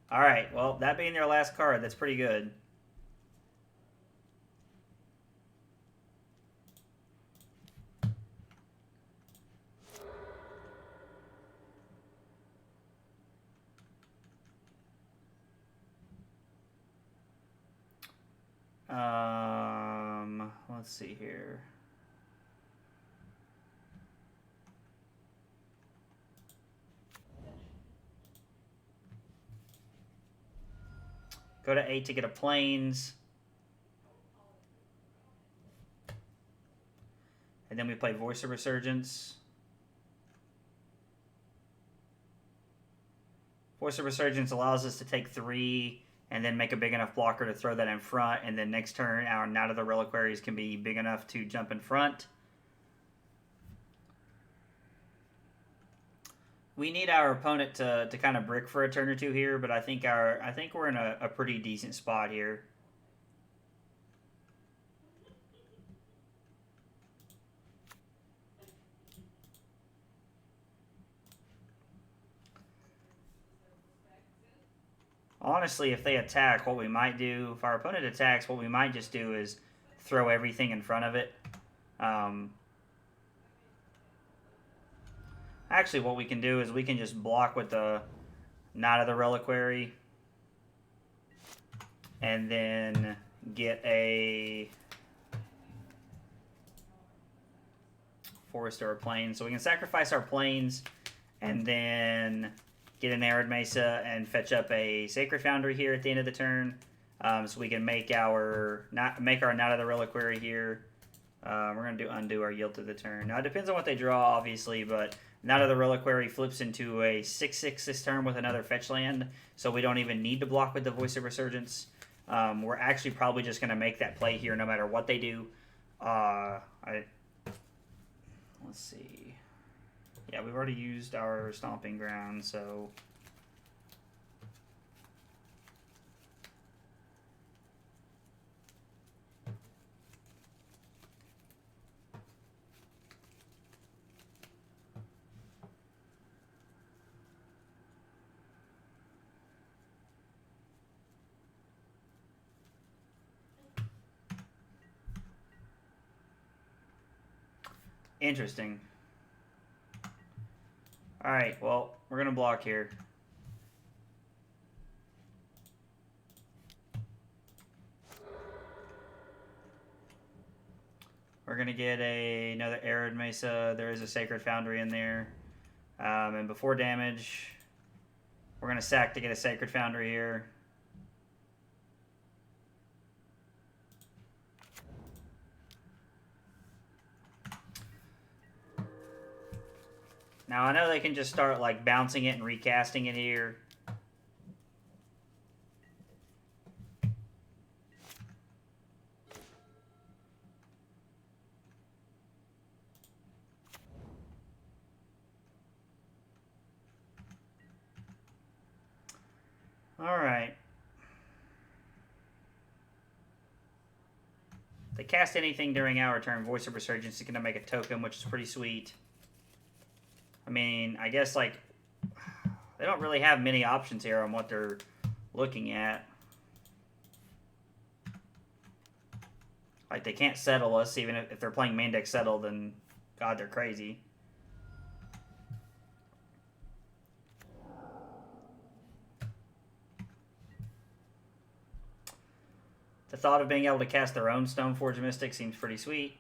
Alright, well, that being their last card, that's pretty good. Let's see here. Go to 8 to get a Plains. And then we play Voice of Resurgence. Voice of Resurgence allows us to take 3 and then make a big enough blocker to throw that in front, and then next turn our Knight of the Reliquaries can be big enough to jump in front. We need our opponent to kind of brick for a turn or two here, but I think we're in a pretty decent spot here. Honestly, if they attack, what we might do, if our opponent attacks, what we might just do is throw everything in front of it. Actually, what we can do is we can just block with the Knight of the Reliquary and then get a Forest or a Plain. So we can sacrifice our Plains and then get an Arid Mesa and fetch up a Sacred Foundry here at the end of the turn. So we can make our Knight of the Reliquary here. We're going to undo our Yield to the turn. Now, it depends on what they draw, obviously, but Knight of the Reliquary flips into a 6/6 this turn with another fetch land, so we don't even need to block with the Voice of Resurgence. We're actually probably just going to make that play here no matter what they do. Let's see. Yeah, we've already used our Stomping Ground, so... Interesting. Alright, well, we're going to block here. We're going to get another Arid Mesa. There is a Sacred Foundry in there. And before damage, we're going to sack to get a Sacred Foundry here. Now, I know they can just start, like, bouncing it and recasting it here. Alright. They cast anything during our turn. Voice of Resurgence is going to make a token, which is pretty sweet. I mean, I guess, like, they don't really have many options here on what they're looking at. Like, they can't settle us, even if they're playing main deck settle, then, God, they're crazy. The thought of being able to cast their own Stoneforge Mystic seems pretty sweet.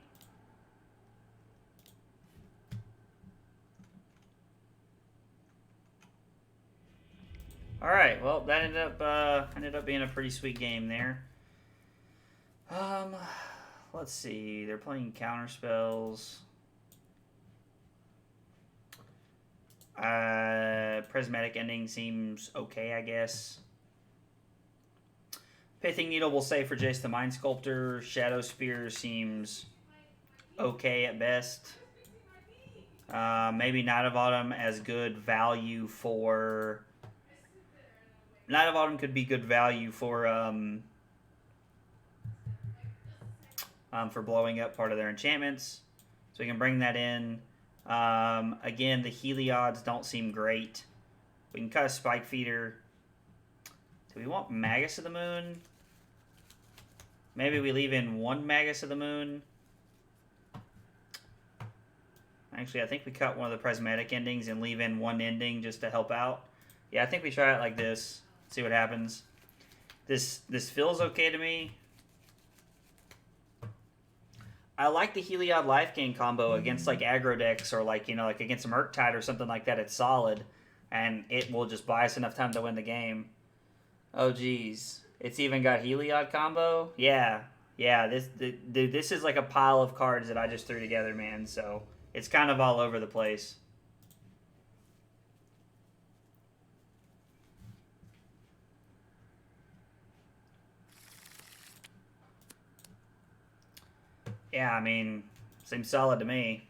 Alright, well, that ended up being a pretty sweet game there. Let's see. They're playing counter spells. Prismatic Ending seems okay, I guess. Pithing Needle will say for Jace the Mind Sculptor. Shadow Spear seems okay at best. Maybe Knight of Autumn as good value for... Knight of Autumn could be good value for blowing up part of their enchantments. So we can bring that in. Again, the Heliod's don't seem great. We can cut a Spike Feeder. Do we want Magus of the Moon? Maybe we leave in one Magus of the Moon. Actually, I think we cut one of the Prismatic Endings and leave in one ending just to help out. Yeah, I think we try it like this. See what happens. This feels okay to me. I like the Heliod life gain combo against like aggro decks or like, you know, like against a Murktide or something like that. It's solid. And it will just buy us enough time to win the game. Oh, geez. It's even got Heliod combo? Yeah. Yeah, this is like a pile of cards that I just threw together, man. So it's kind of all over the place. Yeah, I mean, seems solid to me.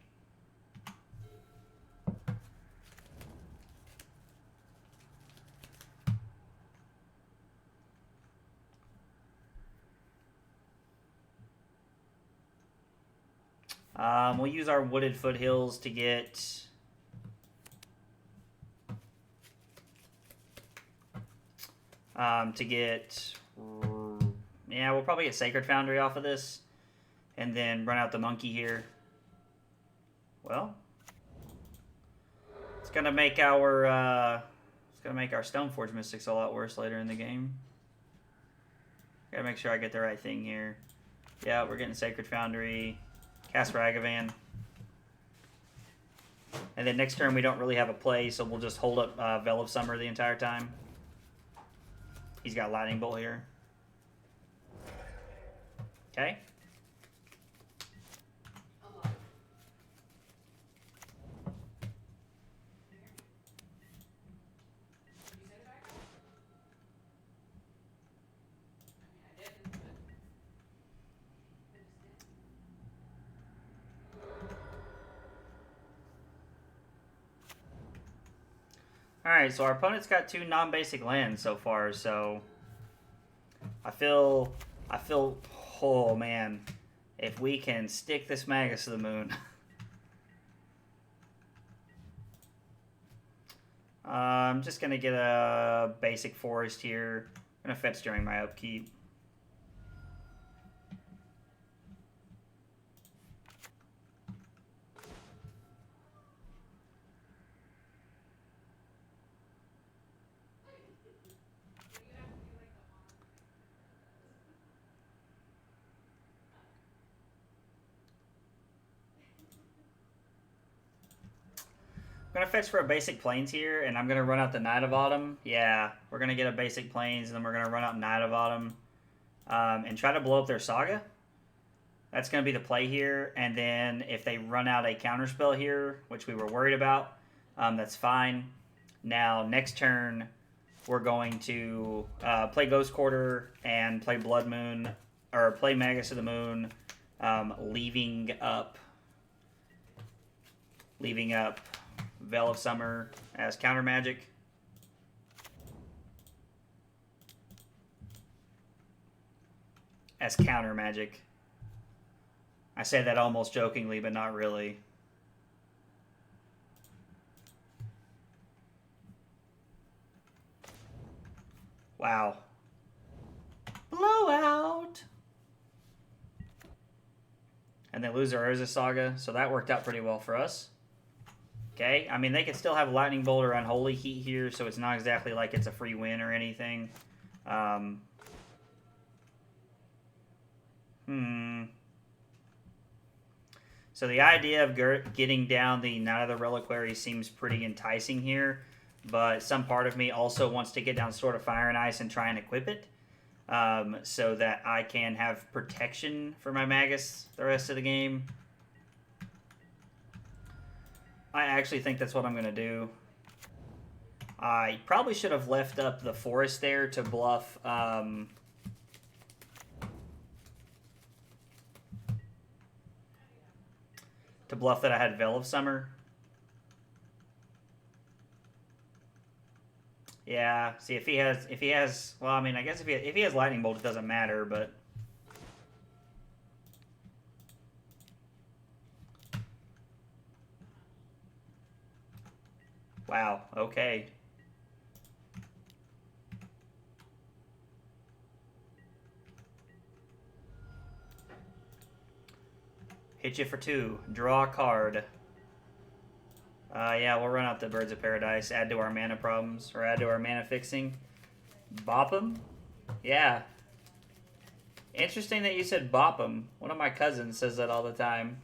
We'll use our Wooded Foothills to get... Yeah, we'll probably get Sacred Foundry off of this. And then run out the monkey here. Well, it's gonna make our Stoneforge Mystics a lot worse later in the game. Gotta make sure I get the right thing here. Yeah, we're getting Sacred Foundry, cast Ragavan, and then next turn we don't really have a play, so we'll just hold up Veil of Summer the entire time. He's got Lightning Bolt here. Okay. Alright, so our opponent's got 2 non-basic lands so far, so I feel, oh man, if we can stick this Magus to the Moon. I'm just going to get a basic forest here. I'm going to fetch during my upkeep. gonna fetch for a basic plains here, and I'm gonna run out the Night of Autumn. Yeah, we're gonna get a basic plains, and then we're gonna run out Night of Autumn, and try to blow up their Saga. That's gonna be the play here, and then if they run out a counterspell here, which we were worried about, that's fine. Now next turn, we're going to play Ghost Quarter and play Blood Moon, or play Magus of the Moon, leaving up Veil of Summer as counter magic. I say that almost jokingly, but not really. Wow. Blowout! And they lose their Urza Saga, so that worked out pretty well for us. Okay, I mean, they could still have Lightning Bolt or Unholy Heat here, so it's not exactly like it's a free win or anything. So the idea of getting down the Knight of the Reliquary seems pretty enticing here, but some part of me also wants to get down Sword of Fire and Ice and try and equip it, so that I can have protection for my Magus the rest of the game. I actually think that's what I'm going to do. I probably should have left up the Forest there to bluff... that I had Veil of Summer. Yeah, see, if he has, well, I mean, I guess if he has Lightning Bolt, it doesn't matter, but... Wow, okay. Hit you for 2. Draw a card. Yeah, we'll run out the Birds of Paradise, add to our mana problems, or add to our mana fixing. Bop 'em? Yeah. Interesting that you said bop 'em. One of my cousins says that all the time.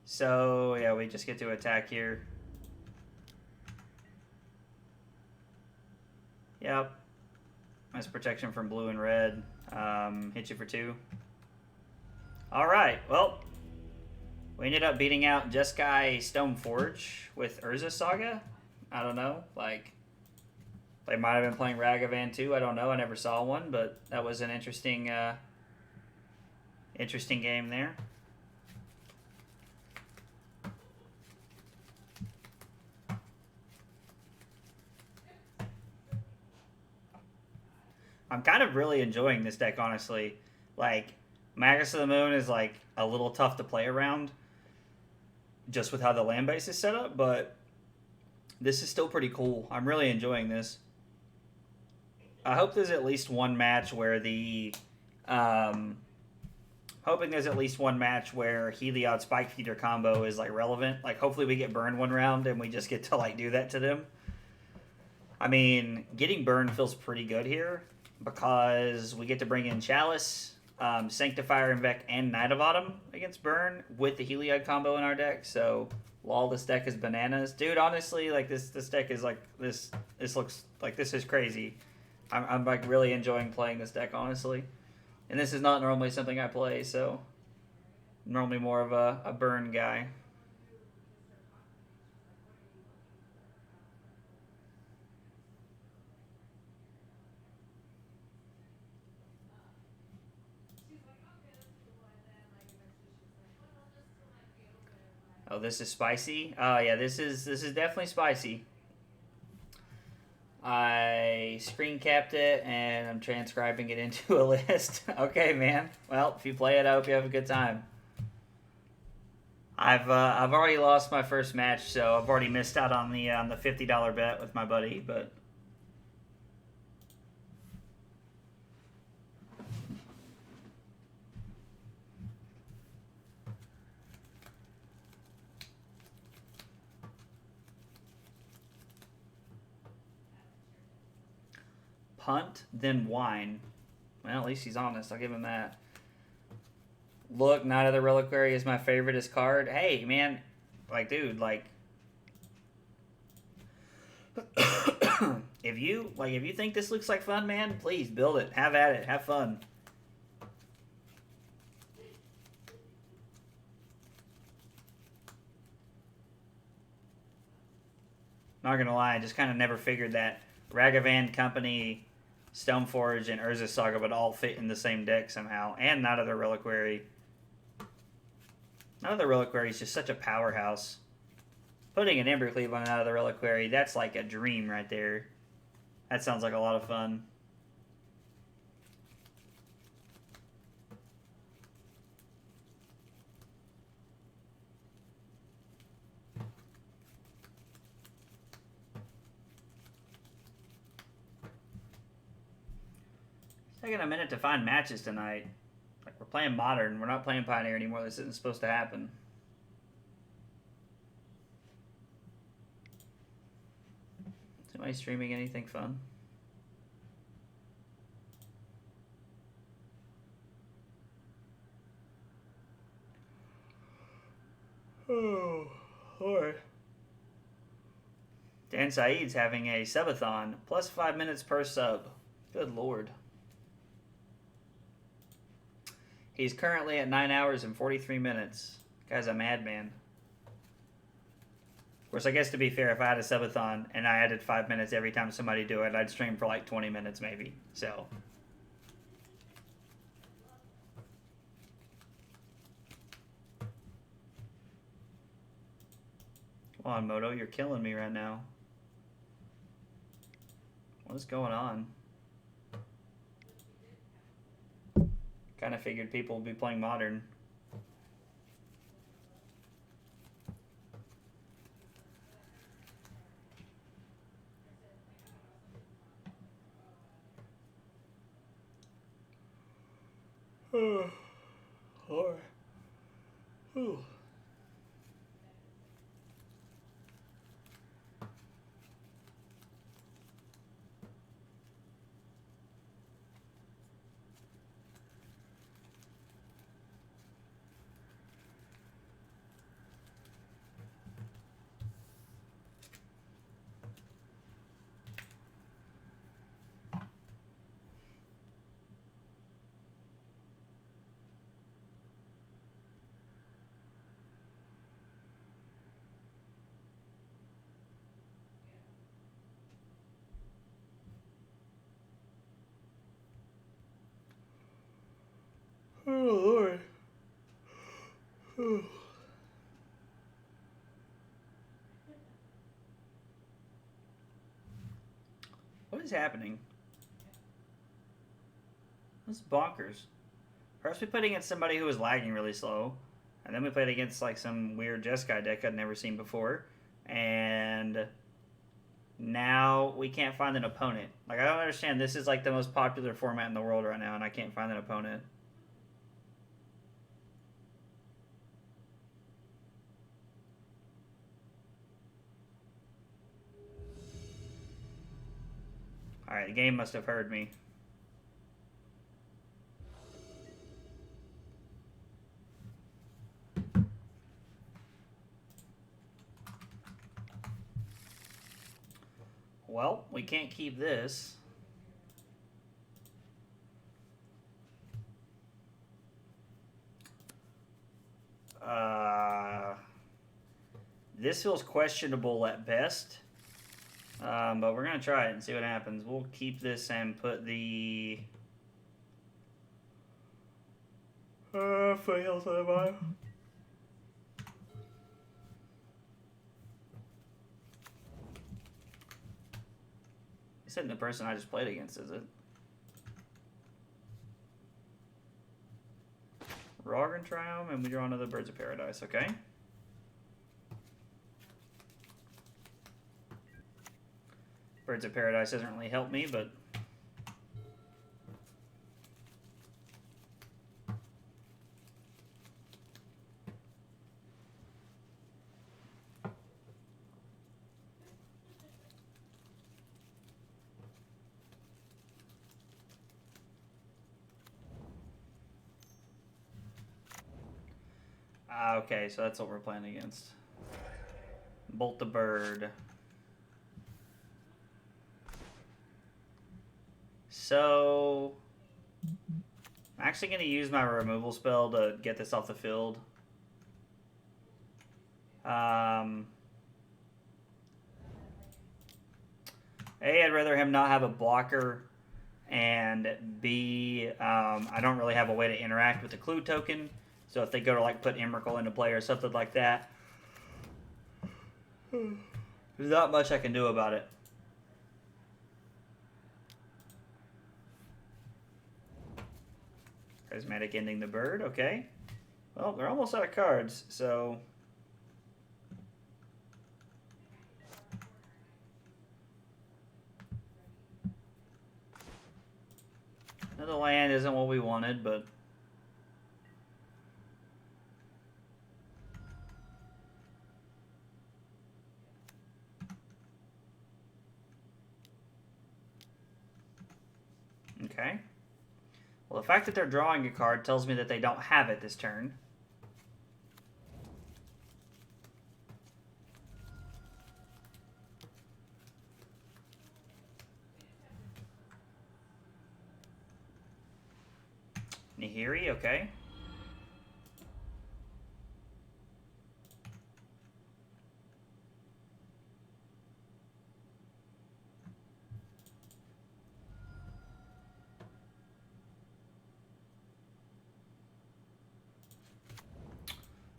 So, yeah, we just get to attack here. Yep. Nice protection from blue and red. Hit you for 2. Alright, well, we ended up beating out Jeskai Stoneforge with Urza Saga. I don't know, like, they might have been playing Ragavan too. I don't know. I never saw one, but that was an interesting, interesting game there. I'm kind of really enjoying this deck, honestly. Like, Magus of the Moon is, like, a little tough to play around just with how the land base is set up, but this is still pretty cool. I'm really enjoying this. I hope there's at least one match where the... hoping there's at least one match where Heliod Spike Feeder combo is, like, relevant. Like, hopefully we get burned one round and we just get to, like, do that to them. I mean, getting burned feels pretty good here, because we get to bring in Chalice, Sanctifier, Invec, and Knight of Autumn against Burn with the Heliod combo in our deck. So, lol, this deck is bananas. Dude, honestly, like, this deck is, like, this looks, like, this is crazy. I'm, like, really enjoying playing this deck, honestly. And this is not normally something I play, so I'm normally more of a Burn guy. Oh, this is spicy? Oh, yeah, this is definitely spicy. I screen capped it, and I'm transcribing it into a list. Okay, man. Well, if you play it, I hope you have a good time. I've already lost my first match, so I've already missed out on the $50 bet with my buddy, but... Punt, then whine. Well, at least he's honest. I'll give him that. Look, Knight of the Reliquary is my favoriteest card. Hey, man. Like, dude, like... if you think this looks like fun, man, please build it. Have at it. Have fun. Not gonna lie, I just kind of never figured that Ragavan Company, Stoneforge, and Urza Saga would all fit in the same deck somehow. And Knight of the Reliquary. Knight of the Reliquary is just such a powerhouse. Putting an Embercleave on Knight of the Reliquary, that's like a dream right there. That sounds like a lot of fun. It's taking a minute to find matches tonight. Like, we're playing Modern. We're not playing Pioneer anymore. This isn't supposed to happen. Is anybody streaming anything fun? Oh, Lord. Dan Saeed's having a subathon. Plus 5 minutes per sub. Good Lord. He's currently at 9 hours and 43 minutes. Guy's a madman. Of course, I guess to be fair, if I had a subathon and I added 5 minutes every time somebody do it, I'd stream for like 20 minutes maybe. So... come on, Moto, you're killing me right now. What is going on? Kind of figured people would be playing Modern. Oh, Lord. Ooh. Oh, Lord. Oh. What is happening? This is bonkers. First we played against somebody who was lagging really slow. And then we played against like some weird Jeskai deck I'd never seen before. And now we can't find an opponent. Like, I don't understand. This is like the most popular format in the world right now, and I can't find an opponent. Alright, the game must have heard me. Well, we can't keep this. This feels questionable at best. But we're going to try it and see what happens. We'll keep this and put the... fails on the bottom. This isn't the person I just played against, is it? Roggen Triumph, and we draw another Birds of Paradise, okay? Birds of Paradise doesn't really help me, but... Okay, so that's what we're playing against. Bolt the bird. So I'm actually going to use my removal spell to get this off the field. A, I'd rather him not have a blocker, and B, I don't really have a way to interact with the clue token. So if they go to like put Emrakul into play or something like that, there's not much I can do about it. Prismatic ending the bird, okay. Well, they're almost out of cards, so... Another land isn't what we wanted, but... Okay. Well, the fact that they're drawing a card tells me that they don't have it this turn. Nihiri, okay.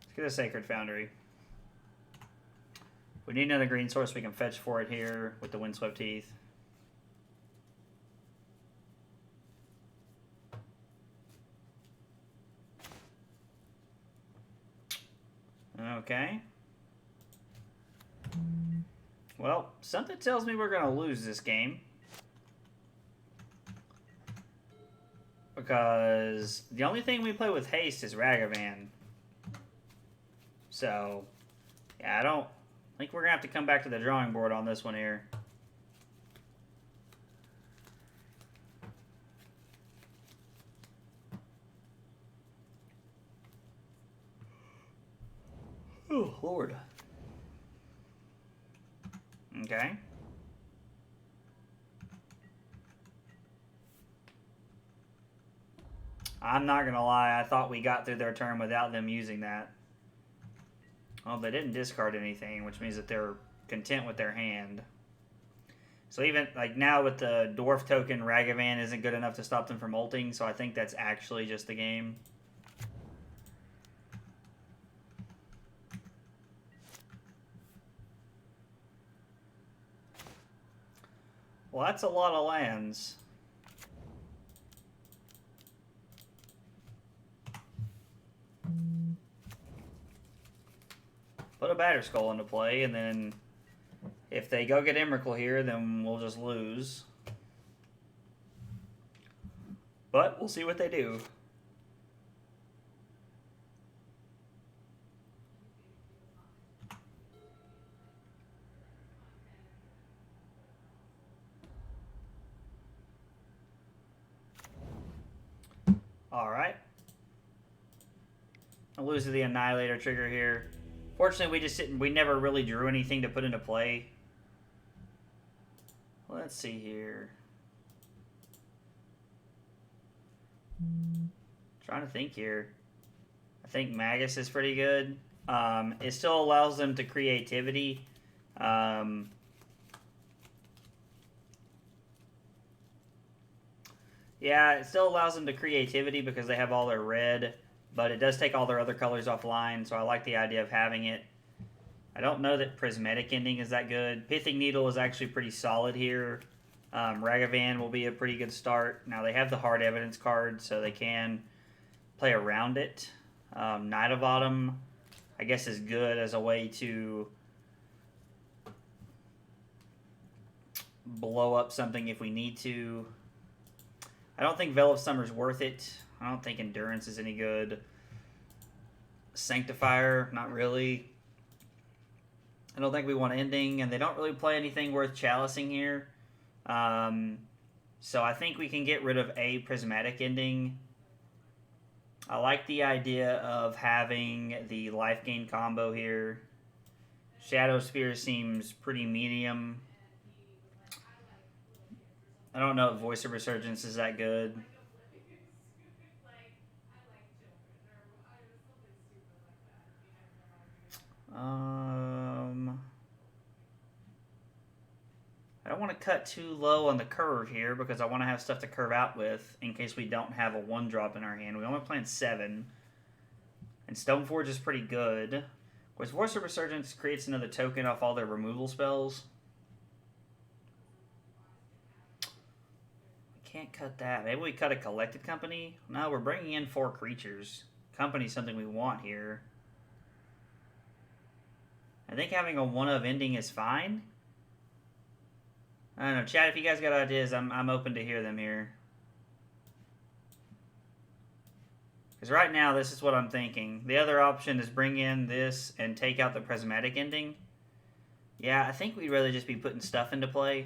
Let's get a Sacred Foundry. We need another green source we can fetch for it here with the Windswept Heath. Okay. Well, something tells me we're going to lose this game. Because the only thing we play with haste is Ragavan. So, yeah, I don't think we're going to have to come back to the drawing board on this one here. Oh, Lord. Okay. I'm not going to lie, I thought we got through their turn without them using that. Well, they didn't discard anything, which means that they're content with their hand. So even, like, now with the Dwarf token, Ragavan isn't good enough to stop them from ulting, so I think that's actually just the game. Well, that's a lot of lands. Put a Batterskull into play, and then if they go get Emrakul here, then we'll just lose. But we'll see what they do. Alright. I'll lose to the Annihilator trigger here. Fortunately, we never really drew anything to put into play. Let's see here. Trying to think here. I think Magus is pretty good. It still allows them to creativity. Yeah, it still allows them to creativity because they have all their red, but it does take all their other colors offline, so I like the idea of having it. I don't know that Prismatic Ending is that good. Pithing Needle is actually pretty solid here. Ragavan will be a pretty good start. Now, they have the Hard Evidence card, so they can play around it. Knight of Autumn, I guess, is good as a way to blow up something if we need to. I don't think Veil of Summer's worth it. I don't think Endurance is any good. Sanctifier, not really. I don't think we want Ending, and they don't really play anything worth chalicing here. So I think we can get rid of a Prismatic Ending. I like the idea of having the life gain combo here. Shadow Spear seems pretty medium. I don't know if Voice of Resurgence is that good. I don't want to cut too low on the curve here because I want to have stuff to curve out with in case we don't have a 1-drop in our hand. We only playing 7. And Stoneforge is pretty good. Of course, Voice of Resurgence creates another token off all their removal spells. We can't cut that. Maybe we cut a Collected Company? No, we're bringing in 4 creatures. Company's something we want here. I think having a 1-of ending is fine. I don't know, chat, if you guys got ideas, I'm open to hear them here. Because right now, this is what I'm thinking. The other option is bring in this and take out the Prismatic Ending. Yeah, I think we'd rather just be putting stuff into play.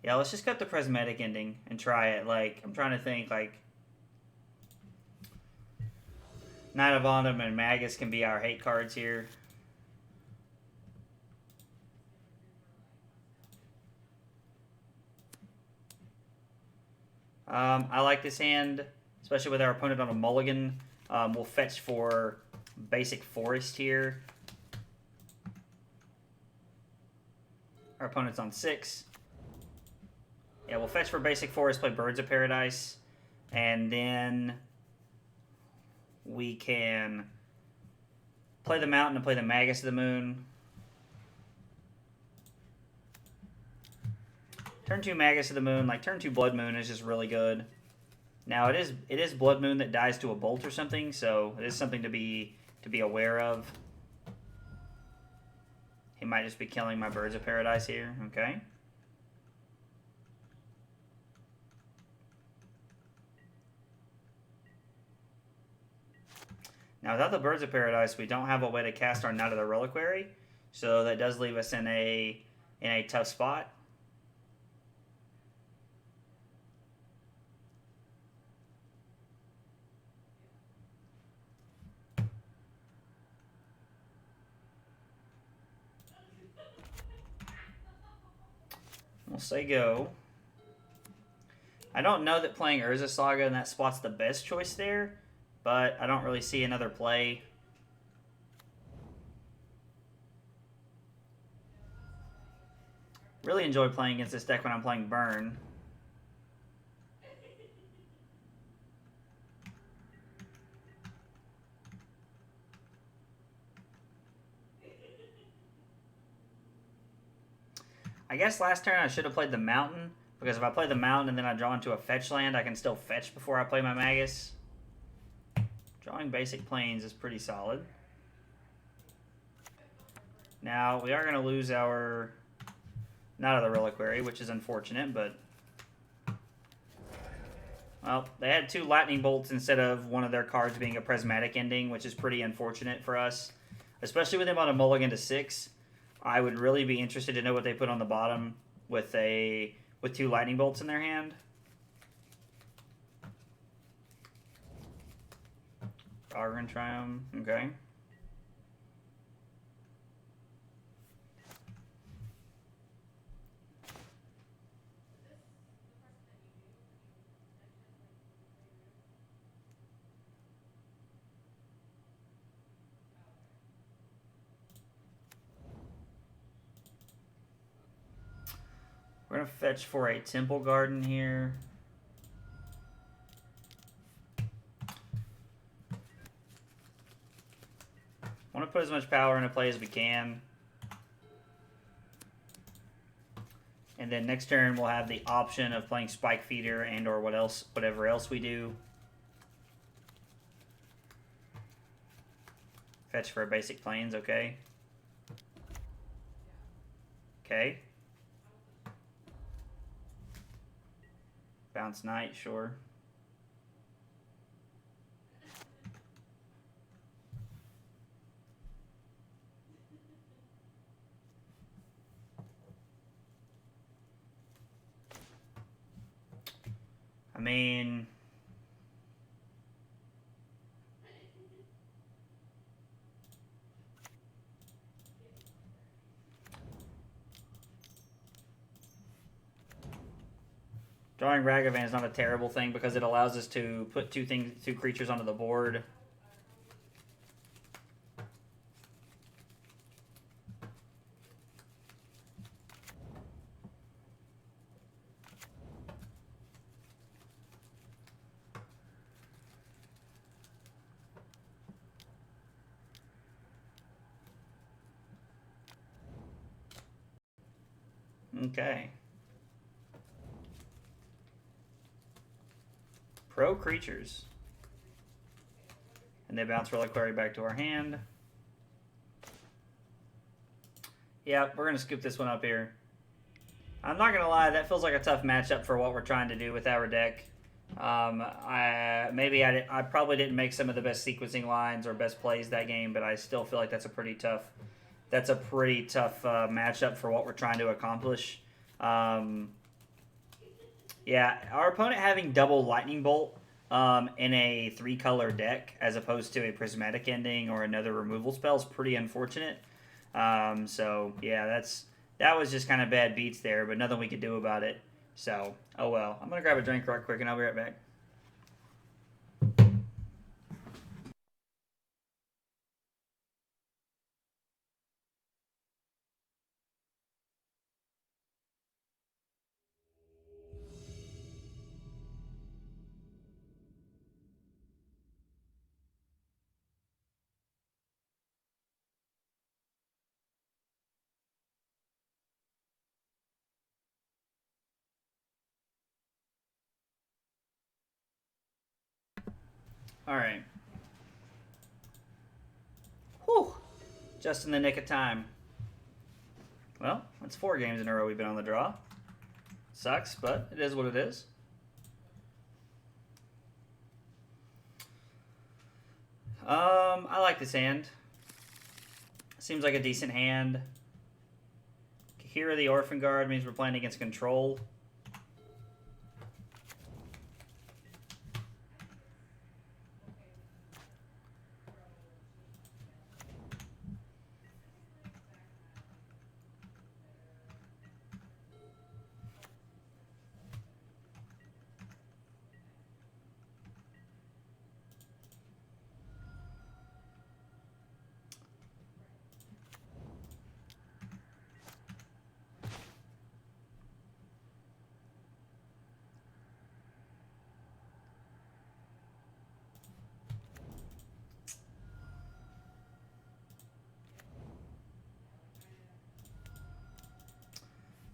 Yeah, let's just cut the Prismatic Ending and try it. Like, I'm trying to think, like... Knight of Autumn and Magus can be our hate cards here. I like this hand, especially with our opponent on a mulligan. We'll fetch for basic forest here. Our opponent's on 6. Yeah, we'll fetch for basic forest, play Birds of Paradise, and then we can play the mountain and play the Magus of the Moon. Turn 2 Magus of the Moon, like turn 2 Blood Moon is just really good. Now it is Blood Moon that dies to a bolt or something, so it is something to be aware of. He might just be killing my Birds of Paradise here, okay. Now without the Birds of Paradise, we don't have a way to cast our Knight of the Reliquary, so that does leave us in a tough spot. We'll say go. I don't know that playing Urza Saga in that spot's the best choice there, but I don't really see another play. Really enjoy playing against this deck when I'm playing Burn. I guess last turn I should have played the Mountain, because if I play the Mountain and then I draw into a fetch land, I can still fetch before I play my Magus. Drawing basic planes is pretty solid. Now, we are going to lose our Knight of the Reliquary, which is unfortunate, but... Well, they had 2 Lightning Bolts instead of one of their cards being a Prismatic Ending, which is pretty unfortunate for us. Especially with them on a mulligan to 6. I would really be interested to know what they put on the bottom with 2 Lightning Bolts in their hand. Gargant Triumph, okay. We're going to fetch for a Temple Garden here. Want to put as much power into play as we can. And then next turn we'll have the option of playing Spike Feeder and or whatever else we do. Fetch for basic planes, okay. Okay. Bounce Knight, sure. I mean, Drawing Ragavan is not a terrible thing because it allows us to put two creatures onto the board. Okay. Pro creatures. And they bounce Reliquary back to our hand. Yeah, we're going to scoop this one up here. I'm not going to lie, that feels like a tough matchup for what we're trying to do with our deck. I probably didn't make some of the best sequencing lines or best plays that game, but I still feel like that's a pretty tough matchup for what we're trying to accomplish. Yeah, our opponent having double Lightning Bolt in a 3-color deck as opposed to a Prismatic Ending or another removal spell is pretty unfortunate. So yeah, that was just kind of bad beats there, but nothing we could do about it. So, oh well. I'm gonna grab a drink right quick and I'll be right back. All right. Whew. Just in the nick of time. Well, that's 4 games in a row we've been on the draw. Sucks, but it is what it is. I like this hand. Seems like a decent hand. Hero the Orphan Guard means we're playing against control.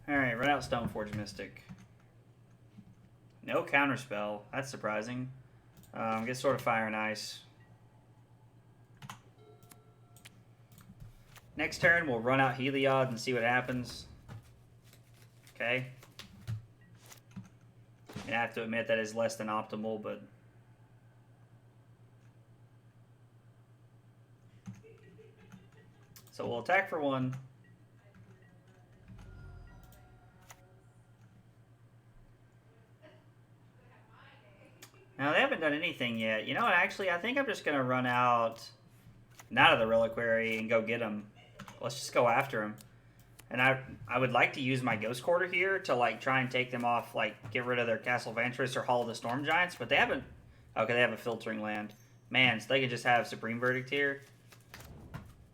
Alright, run out Stoneforge Mystic. No counterspell. That's surprising. Get Sword of Fire and Ice. Next turn, we'll run out Heliod and see what happens. Okay. I have to admit that is less than optimal, but... So we'll attack for 1. Now, they haven't done anything yet. You know what, actually, I think I'm just going to run out of the Reliquary and go get him. Let's just go after him. And I would like to use my Ghost Quarter here to, like, try and take them off, like, get rid of their Castle Vantress or Hall of the Storm Giants, but they haven't... Okay, they have a Filtering Land. Man, so they can just have Supreme Verdict here.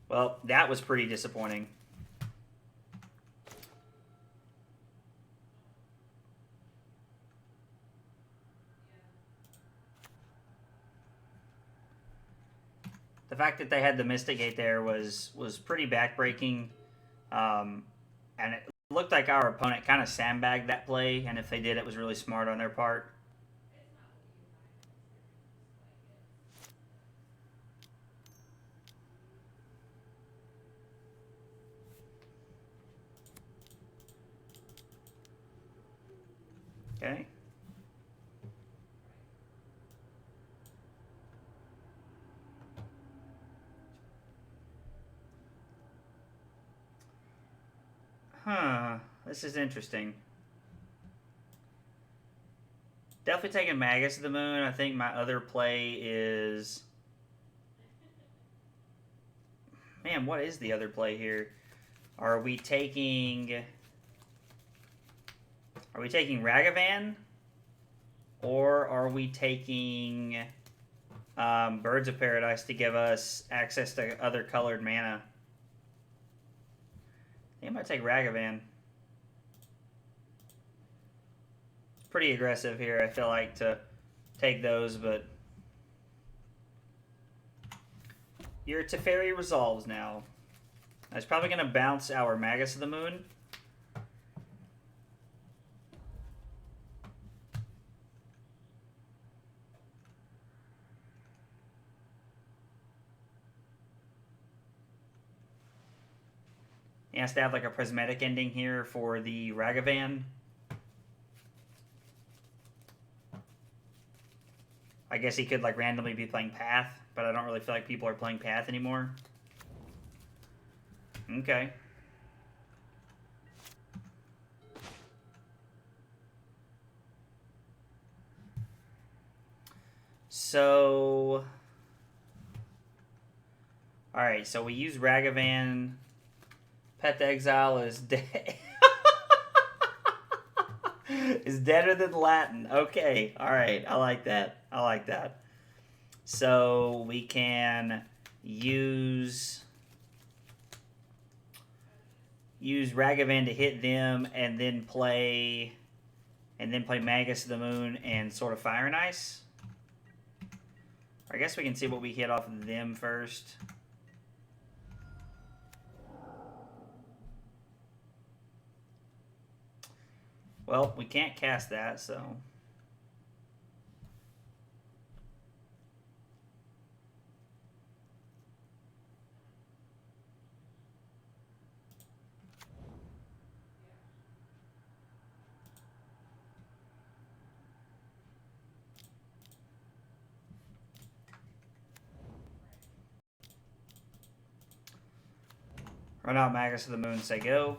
Well, that was pretty disappointing. The fact that they had the Mystic Gate there was pretty backbreaking. And it looked like our opponent kind of sandbagged that play, and if they did, it was really smart on their part. Okay. Huh. This is interesting. Definitely taking Magus to the Moon. I think my other play is... Man, what is the other play here? Are we taking Ragavan? Or are we taking Birds of Paradise to give us access to other colored mana? I think I might take Ragavan. It's pretty aggressive here, I feel like, to take those, but... Your Teferi resolves now. It's probably going to bounce our Magus of the Moon. He has to have like a prismatic ending here for the Ragavan. I guess he could like randomly be playing Path, but I don't really feel like people are playing Path anymore. Okay. So... Alright, so we use Ragavan. Pet to Exile is dead. Is deader than Latin. Okay, alright, I like that. I like that. So we can use Ragavan to hit them and then play Magus of the Moon and Sword of Fire and Ice. I guess we can see what we hit off of them first. Well, we can't cast that, so... Run out Magus of the Moon, say go.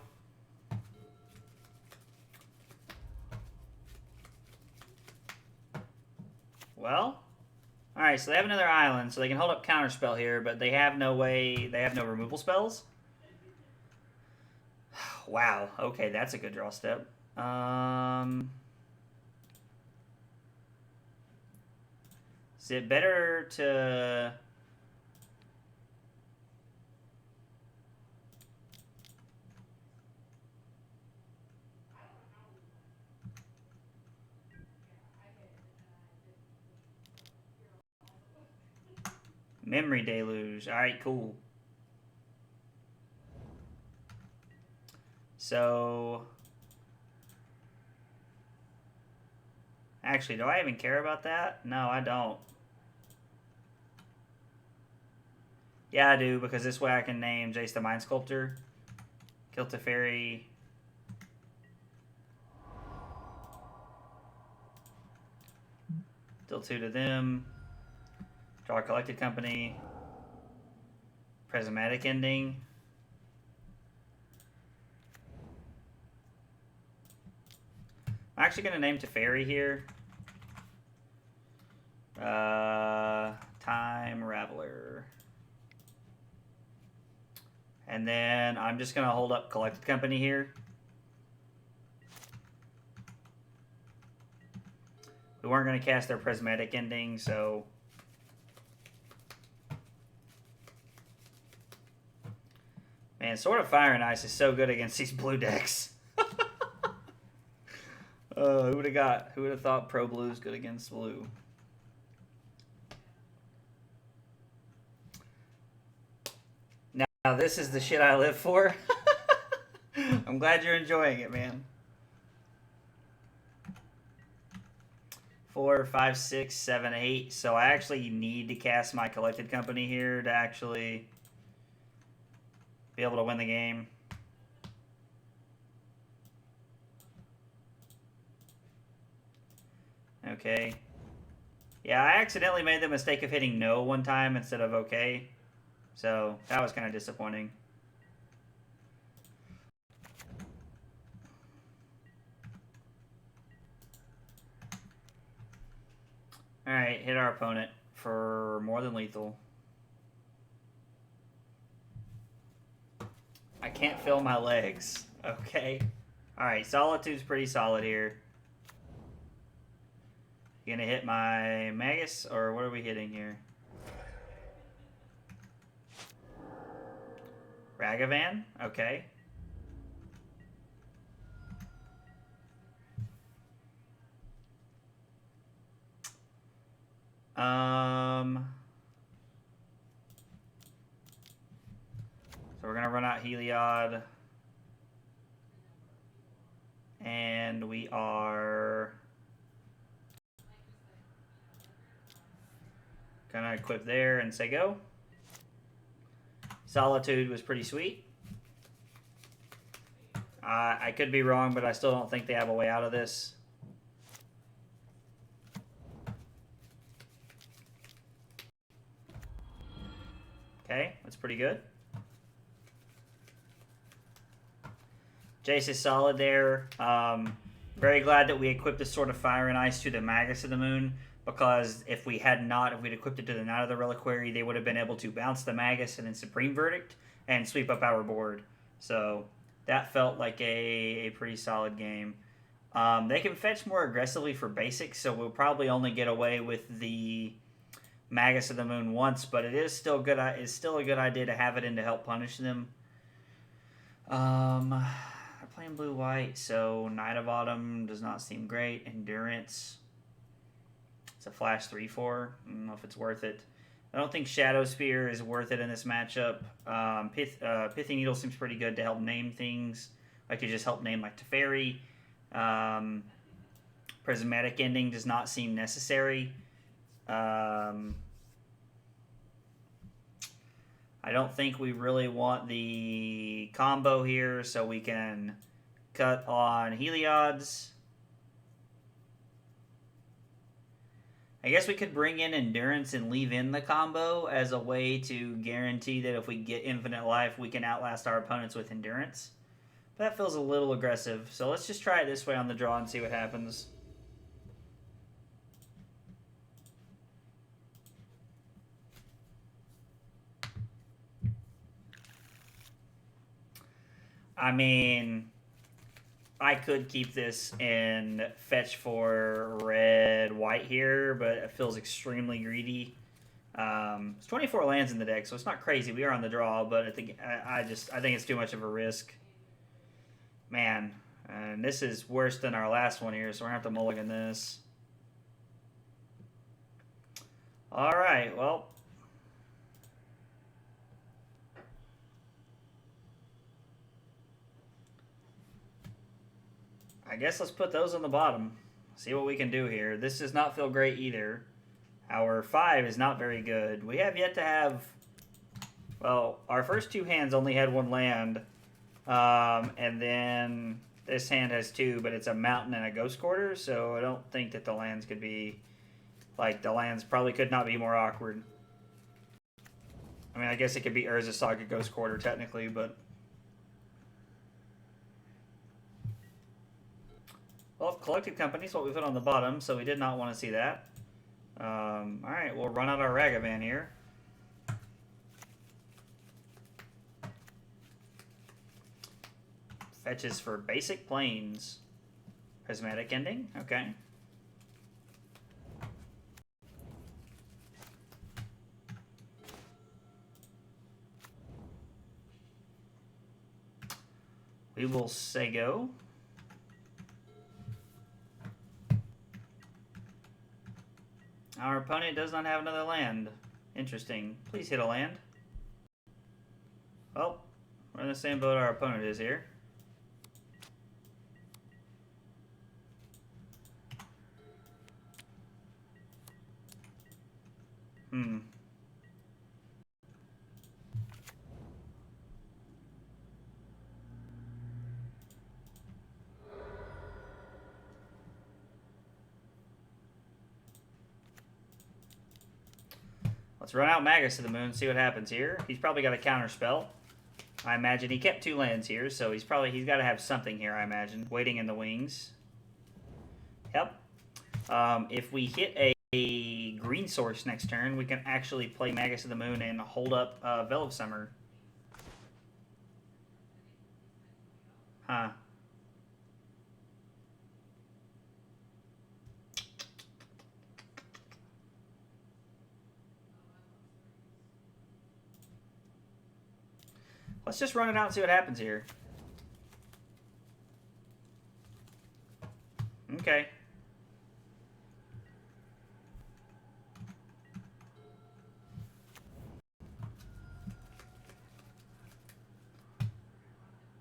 Well, alright, so they have another island, so they can hold up Counterspell here, but they have no way, they have no removal spells. Wow, okay, that's a good draw step. Is it better to... Memory Deluge. Alright, cool. So... Actually, do I even care about that? No, I don't. Yeah, I do, because this way I can name Jace the Mind Sculptor. Kill Teferi. Deal 2 to them. Draw a Collected Company. Prismatic Ending. I'm actually going to name Teferi here. Time Raveler. And then I'm just going to hold up Collected Company here. We weren't going to cast their Prismatic Ending, so... Man, Sword of Fire and Ice is so good against these blue decks. Who would have thought Pro Blue is good against blue? Now this is the shit I live for. I'm glad you're enjoying it, man. 4, 5, 6, 7, 8. So I actually need to cast my Collected Company here to actually be able to win the game. Okay. Yeah, I accidentally made the mistake of hitting no one time instead of okay. So that was kind of disappointing. Alright, hit our opponent for more than lethal. I can't feel my legs. Okay. Alright, Solitude's pretty solid here. You gonna hit my Magus, or what are we hitting here? Ragavan? Okay. So we're gonna run out Heliod. And we are gonna equip there and say go. Solitude was pretty sweet. I could be wrong, but I still don't think they have a way out of this. Okay, that's pretty good. Jace is solid there. Very glad that we equipped this Sword of Fire and Ice to the Magus of the Moon, because if we'd equipped it to the Knight of the Reliquary, they would have been able to bounce the Magus and then Supreme Verdict and sweep up our board. So that felt like a pretty solid game. They can fetch more aggressively for basics, so we'll probably only get away with the Magus of the Moon once, but it is still good. It's still a good idea to have it in to help punish them. They're playing blue-white, so Knight of Autumn does not seem great. Endurance. It's a flash 3/4. I don't know if it's worth it. I don't think Shadow Spear is worth it in this matchup. Pithy Needle seems pretty good to help name things. Like to just help name like Teferi. Prismatic Ending does not seem necessary. I don't think we really want the combo here, so we can cut on Heliod's. I guess we could bring in Endurance and leave in the combo as a way to guarantee that if we get infinite life, we can outlast our opponents with Endurance. But that feels a little aggressive, so let's just try it this way on the draw and see what happens. I mean, I could keep this and fetch for red-white here, but it feels extremely greedy. It's 24 lands in the deck, so it's not crazy. We are on the draw, but I think it's too much of a risk. Man, and this is worse than our last one here, so we're gonna have to mulligan this. All right, well. I guess let's put those on the bottom. See what we can do here. This does not feel great either. Our 5 is not very good. We have yet to have... Well, our first 2 hands only had 1 land. And then this hand has 2, but it's a mountain and a ghost quarter, so I don't think that the lands could be... Like, the lands probably could not be more awkward. I mean, I guess it could be Urza Saga Ghost Quarter, technically, but... Well, Collective Company is what we put on the bottom, so we did not want to see that. Alright, we'll run out our Ragavan here. Fetches for basic planes. Prismatic Ending, okay. We will say go. Our opponent does not have another land. Interesting. Please hit a land. Well, we're in the same boat our opponent is here. Let's run out Magus to the Moon, see what happens here. He's probably got a counter spell. I imagine he kept 2 lands here, so he's got to have something here, I imagine. Waiting in the wings. Yep. If we hit a green source next turn, we can actually play Magus of the Moon and hold up Veil of Summer. Huh. Let's just run it out and see what happens here. Okay.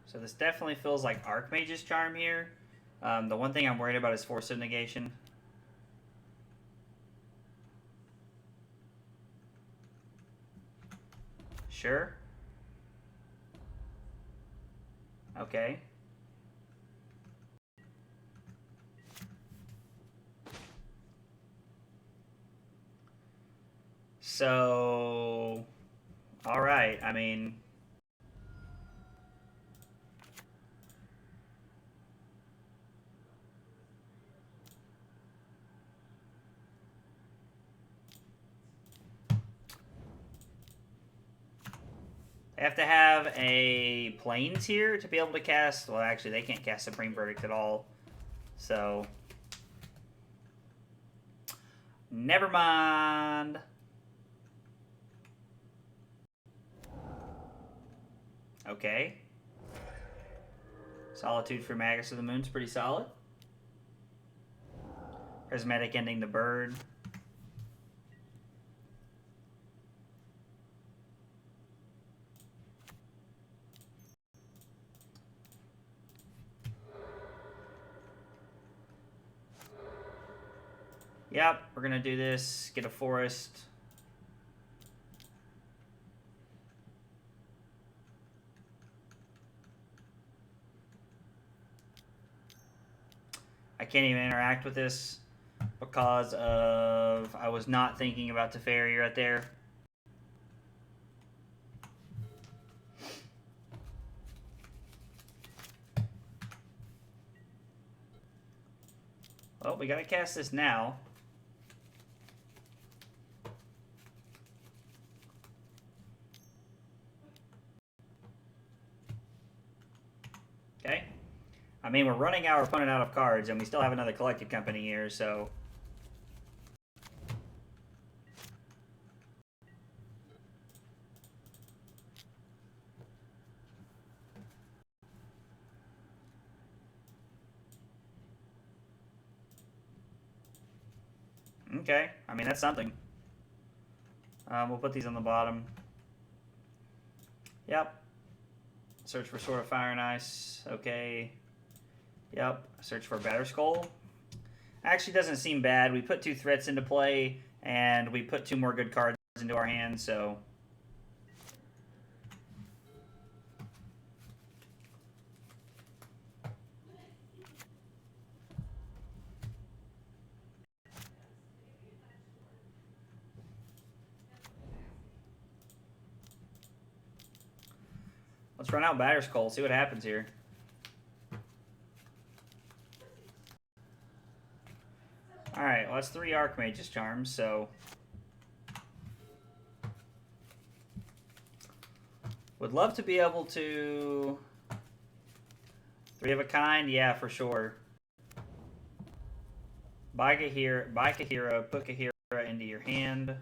So this definitely feels like Archmage's Charm here. The one thing I'm worried about is Force of Negation. Sure. Okay. So, all right. I mean, they have to have a Plains here to be able to cast. Well, actually, they can't cast Supreme Verdict at all. So, never mind. Okay. Solitude for Magus of the Moon's pretty solid. Prismatic ending the bird. Yep, we're gonna do this. Get a forest. I can't even interact with this because of I was not thinking about Teferi right there. Well, we gotta cast this now. Okay. I mean, we're running our opponent out of cards, and we still have another Collected Company here, so... Okay, I mean, that's something. We'll put these on the bottom. Yep. Search for Sword of Fire and Ice. Okay. Yep. Search for Batterskull. Actually doesn't seem bad. We put 2 threats into play, and we put 2 more good cards into our hand, so... Let's run out Batterskull, see what happens here. Alright, well that's 3 Archmage's Charms, so... Would love to be able to... 3 of a kind? Yeah, for sure. Buy Kahira, put Kahira into your hand.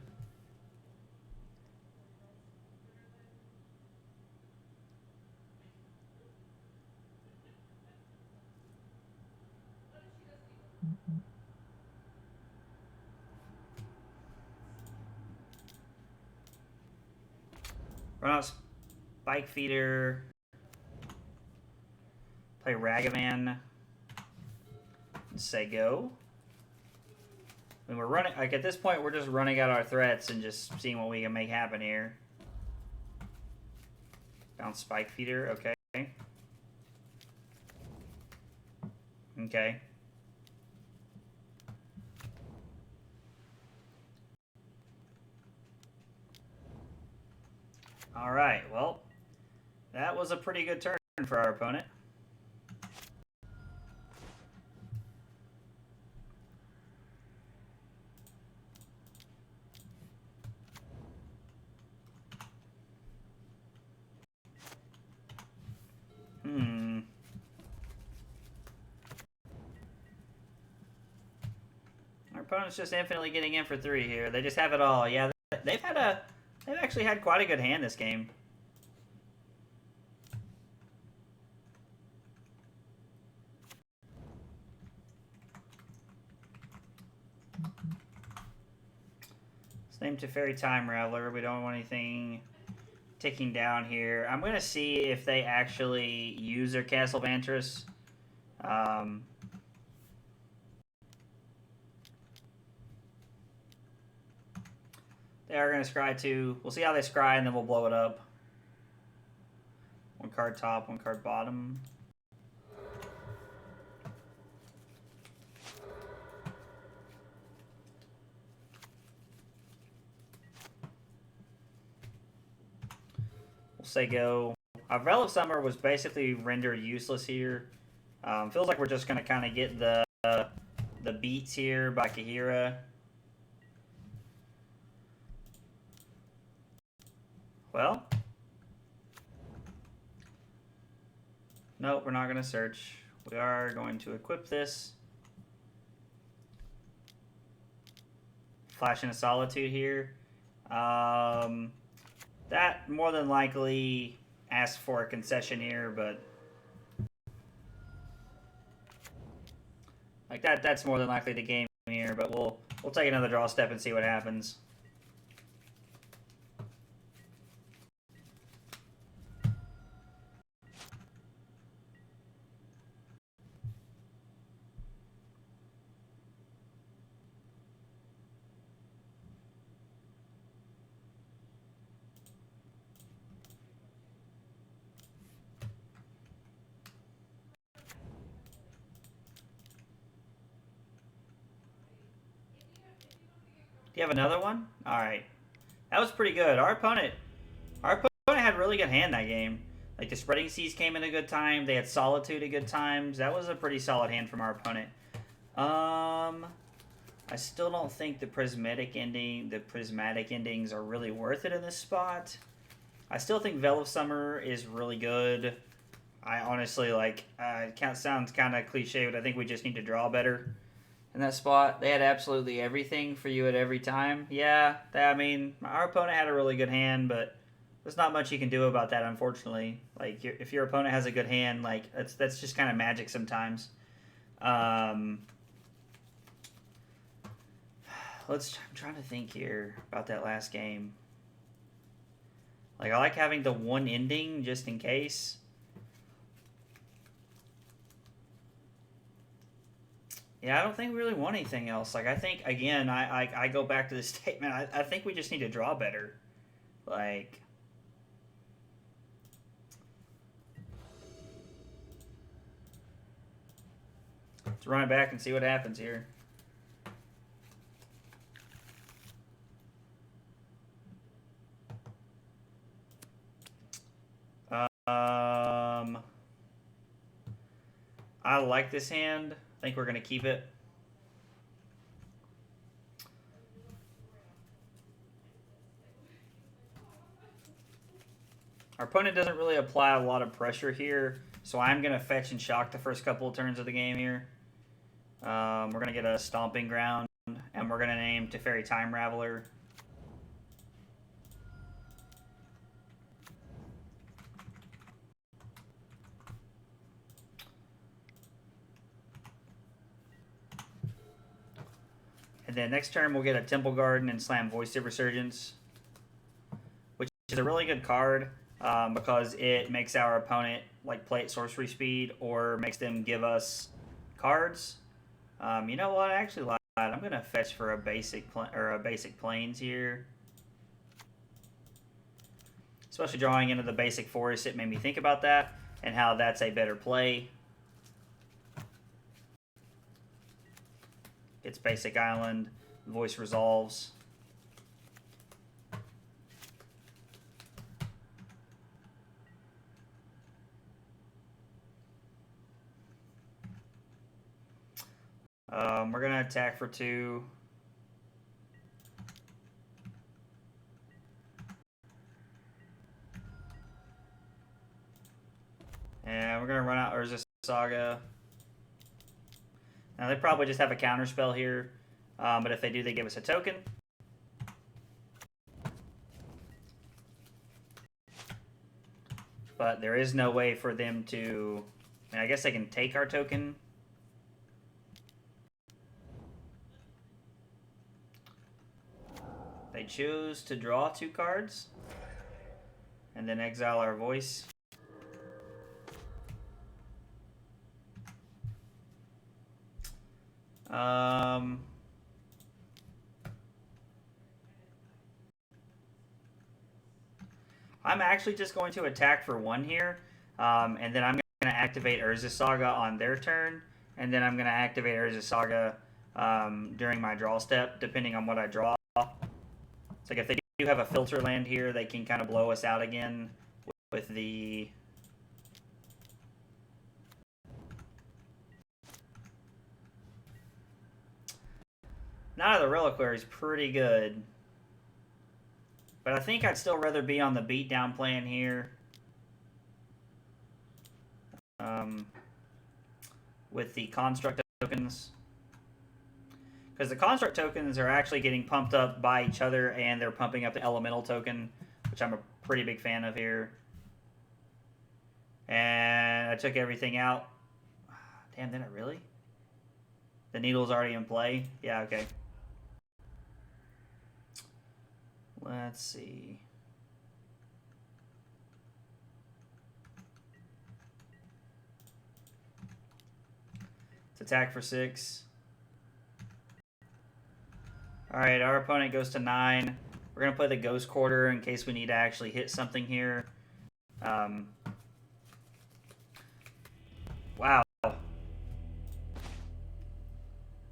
Run out Spike Feeder. Play Ragavan. And say go. I mean, we're running, like at this point, we're just running out our threats and just seeing what we can make happen here. Bounce Spike Feeder, okay. Okay. Alright, well, that was a pretty good turn for our opponent. Our opponent's just infinitely getting in for 3 here. They just have it all. Yeah, they've actually had quite a good hand this game. Name Teferi Time Raveler. We don't want anything ticking down here. I'm going to see if they actually use their Castle Vantress. They are going to scry too. We'll see how they scry and then we'll blow it up. One card top, one card bottom. We'll say go. Veil of Summer was basically rendered useless here. Feels like we're just going to kind of get the beats here by Kahira. Well, nope, we're not going to search. We are going to equip this. Flash into Solitude here. That more than likely asks for a concession here, but like that's more than likely the game here, but we'll take another draw step and see what happens. Do you have another one? All right. That was pretty good. Our opponent had a really good hand that game. Like the Spreading Seas came in a good time. They had Solitude at good times. That was a pretty solid hand from our opponent. I still don't think the prismatic endings are really worth it in this spot. I still think Veil of Summer is really good. I honestly it sounds kind of cliche, but I think we just need to draw better in that spot. They had absolutely everything for you at every time. Yeah, I mean, our opponent had a really good hand, but there's not much you can do about that, unfortunately. Like, if your opponent has a good hand, like, that's just kind of magic sometimes. I'm trying to think here about that last game. Like, I like having the one ending just in case. Yeah, I don't think we really want anything else. Like, I think, again, I go back to the statement. I think we just need to draw better. Like, let's run it back and see what happens here. I like this hand. I think we're going to keep it. Our opponent doesn't really apply a lot of pressure here, so I'm going to fetch and shock the first couple of turns of the game here. We're going to get a Stomping Ground, and we're going to name Teferi Time Raveler. And then next turn, we'll get a Temple Garden and slam Voice of Resurgence, which is a really good card because it makes our opponent like play at sorcery speed or makes them give us cards. You know what? I actually lied. I'm going to fetch for a basic plains here. Especially drawing into the basic forest, it made me think about that and how that's a better play. It's basic island, voice resolves. We're gonna attack for 2. And we're gonna run out Urza Saga. Now they probably just have a counter spell here, but if they do, they give us a token. But there is no way for them to... I mean, I guess they can take our token. They I choose to draw 2 cards and then exile our voice. I'm actually just going to attack for 1 here, and then I'm going to activate Urza Saga on their turn, and then I'm going to activate Urza Saga during my draw step, depending on what I draw. It's like if they do have a filter land here, they can kind of blow us out again with the... Naya the Reliquary is pretty good. But I think I'd still rather be on the beatdown plan here. With the construct tokens. Because the construct tokens are actually getting pumped up by each other, and they're pumping up the elemental token, which I'm a pretty big fan of here. And I took everything out. Damn, did I really? The needle's already in play? Yeah, okay. Let's see. Let's attack for 6. Alright, our opponent goes to 9. We're going to play the Ghost Quarter in case we need to actually hit something here. Wow.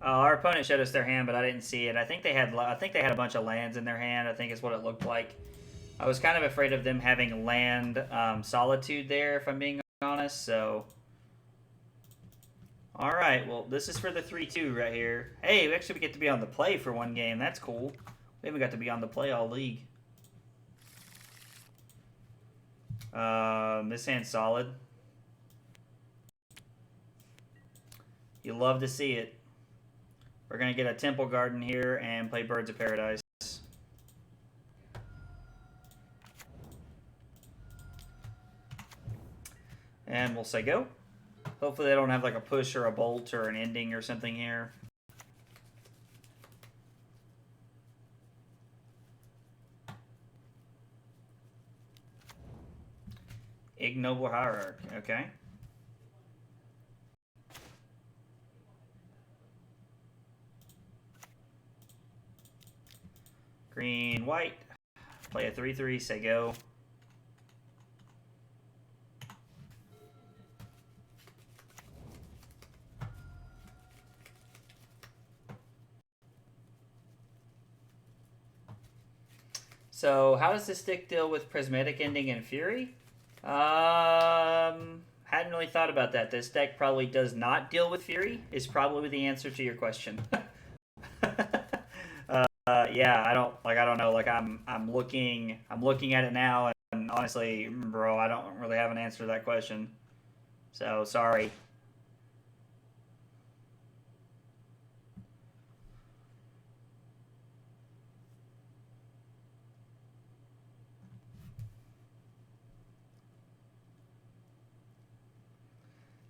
Our opponent showed us their hand, but I didn't see it. I think they had a bunch of lands in their hand. I think is what it looked like. I was kind of afraid of them having land Solitude there, if I'm being honest. So, all right. Well, this is for the 3-2 right here. Hey, we actually get to be on the play for 1 game. That's cool. We haven't got to be on the play all league. This hand's solid. You love to see it. We're going to get a Temple Garden here and play Birds of Paradise. And we'll say go. Hopefully they don't have like a push or a bolt or an ending or something here. Ignoble Hierarch, okay. Green, white. Play a 3-3, say go. So, how does this deck deal with Prismatic Ending and Fury? Hadn't really thought about that. This deck probably does not deal with Fury, is probably the answer to your question. Yeah, I don't know. Like I'm looking at it now, and honestly, bro, I don't really have an answer to that question. So sorry.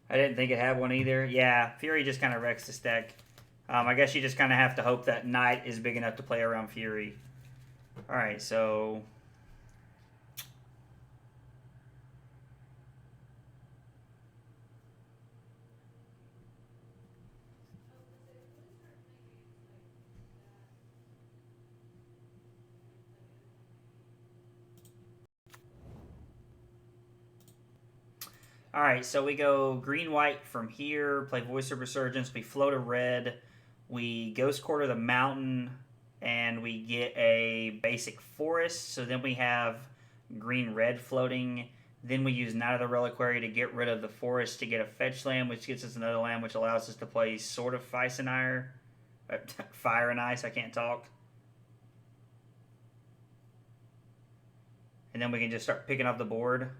I didn't think it had one either. Yeah, Fury just kind of wrecks this deck. I guess you just kind of have to hope that Knight is big enough to play around Fury. Alright, so... Alright, so we go green-white from here, play Voice of Resurgence, we float a red, we Ghost Quarter the mountain, and we get a basic forest, so then we have green-red floating, then we use Naya the Reliquary to get rid of the forest to get a fetch land, which gets us another land, which allows us to play Sword of Fire and Ice, I can't talk. And then we can just start picking up the board.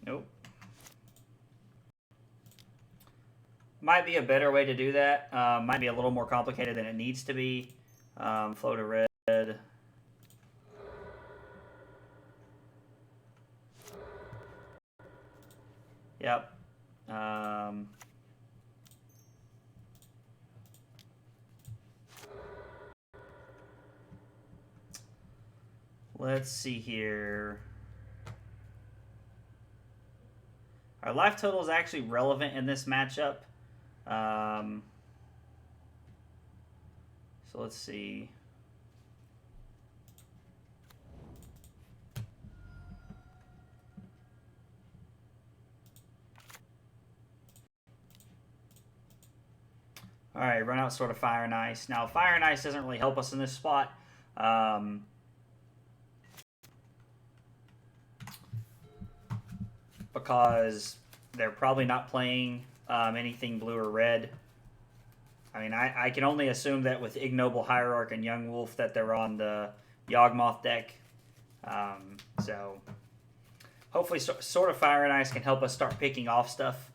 Nope. Might be a better way to do that. Might be a little more complicated than it needs to be. Float a red. Yep. Let's see here. Our life total is actually relevant in this matchup. So let's see. All right, run out Sword of Fire and Ice. Now, Fire and Ice doesn't really help us in this spot. Because they're probably not playing anything blue or red. I mean, I can only assume that with Ignoble Hierarch and Yawgmoth that they're on the Yawgmoth deck. So hopefully Sword of Fire and Ice can help us start picking off stuff.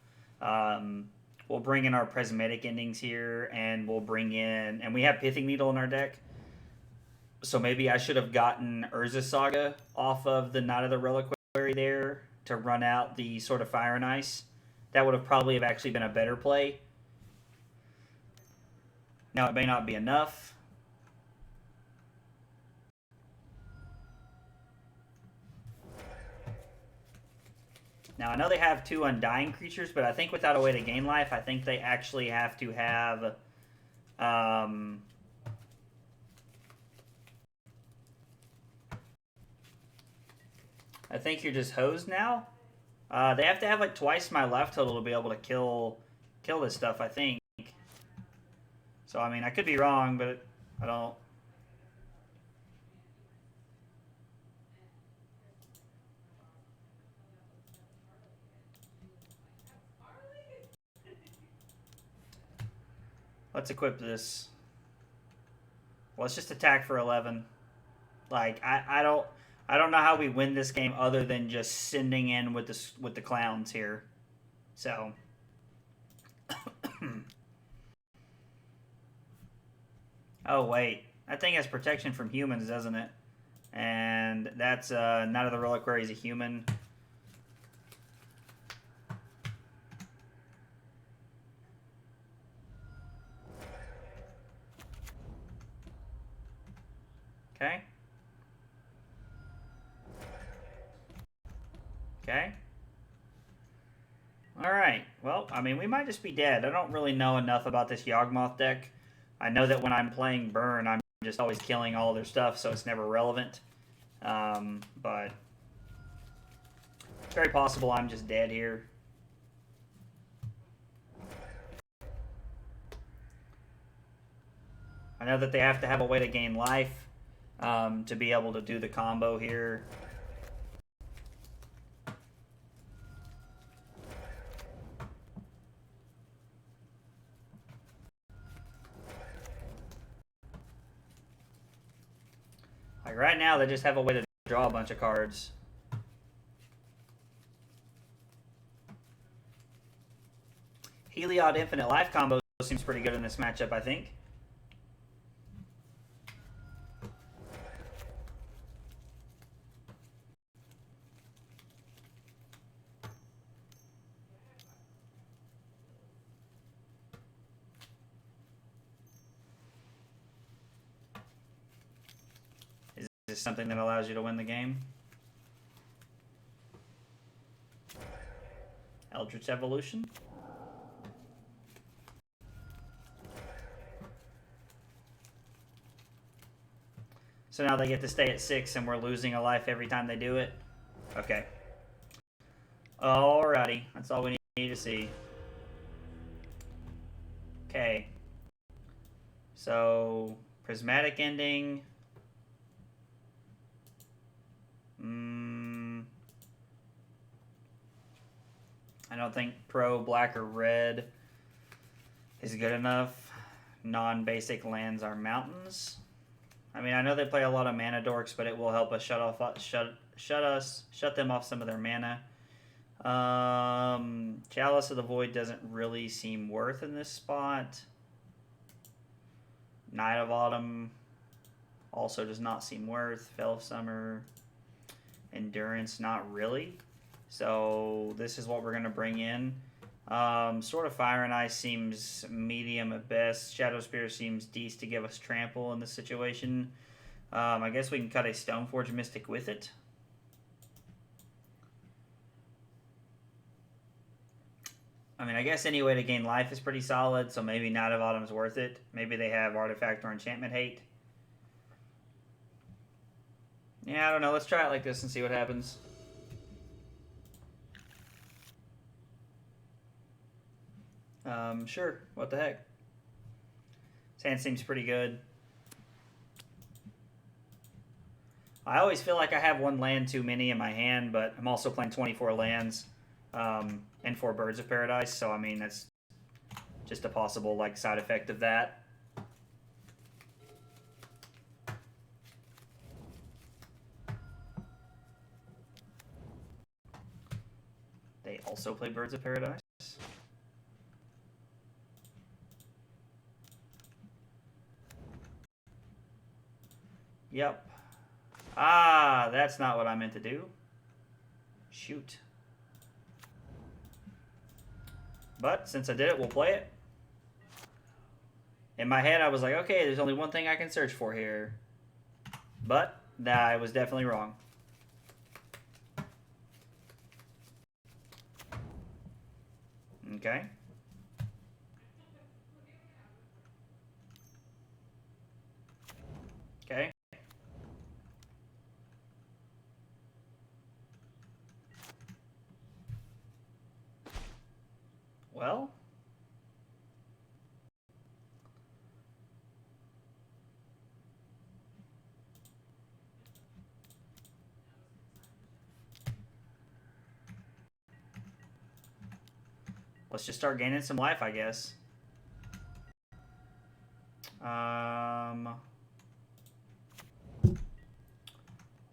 We'll bring in our Prismatic Endings here, and we'll bring in... And we have Pithing Needle in our deck. So maybe I should have gotten Urza Saga off of the Knight of the Reliquary there to run out the Sword of Fire and Ice. That would have probably have actually been a better play. Now, it may not be enough. Now, I know they have 2 Undying creatures, but I think without a way to gain life, I think they actually have to have... I think you're just hosed now. They have to have like twice my life total to be able to kill this stuff, I think. So, I mean, I could be wrong, but I don't... Let's equip this. Let's just attack for 11. Like, I don't know how we win this game other than just sending in with the clowns here. So... Oh, wait. That thing has protection from humans, doesn't it? And that's Knight of the Reliquary is a human. Okay. Okay. Alright. Well, I mean, we might just be dead. I don't really know enough about this Yawgmoth deck. I know that when I'm playing Burn, I'm just always killing all their stuff, so it's never relevant. But it's very possible I'm just dead here. I know that they have to have a way to gain life to be able to do the combo here. Like right now, they just have a way to draw a bunch of cards. Heliod Infinite Life combo seems pretty good in this matchup, I think. Is this something that allows you to win the game? Eldritch Evolution? So now they get to stay at 6 and we're losing a life every time they do it? Okay. Alrighty. That's all we need to see. Okay. So, Prismatic Ending. I don't think Pro, Black, or Red is good enough. Non-basic lands are mountains. I mean, I know they play a lot of mana dorks, but it will help us shut them off some of their mana. Chalice of the Void doesn't really seem worth in this spot. Night of Autumn also does not seem worth. Fell of Summer, Endurance, not really. So this is what we're going to bring in. Sword of Fire and Ice seems medium at best. Shadow Spear seems decent to give us trample in this situation. I guess we can cut a Stoneforge Mystic with it. I mean, I guess any way to gain life is pretty solid, so maybe Knight of Autumn's worth it. Maybe they have Artifact or Enchantment Hate. Yeah, I don't know. Let's try it like this and see what happens. Sure. What the heck? His hand seems pretty good. I always feel like I have one land too many in my hand, but I'm also playing 24 lands and 4 Birds of Paradise, so I mean, that's just a possible like side effect of that. They also play Birds of Paradise. Yep. Ah, that's not what I meant to do. Shoot. But since I did it, we'll play it. In my head, I was like, okay, there's only one thing I can search for here. But I was definitely wrong. Okay. Okay. Well. Let's just start gaining some life, I guess.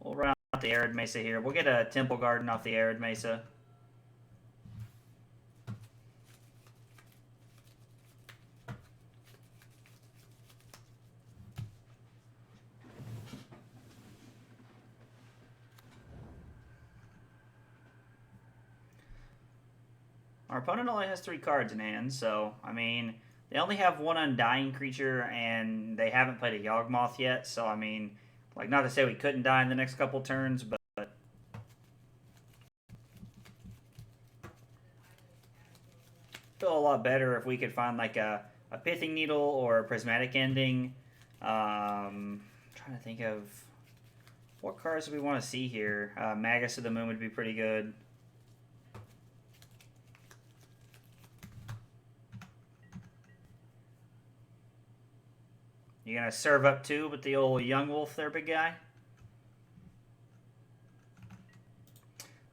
We'll run out the Arid Mesa here. We'll get a Temple Garden off the Arid Mesa. Our opponent only has 3 cards in hand, so, I mean, they only have 1 Undying creature, and they haven't played a Yawgmoth yet, so, I mean, like, not to say we couldn't die in the next couple turns, but feel a lot better if we could find, like, a Pithing Needle or a Prismatic Ending. Trying to think of what cards do we want to see here. Magus of the Moon would be pretty good. You gonna serve up 2 with the old Yawgmoth there, big guy?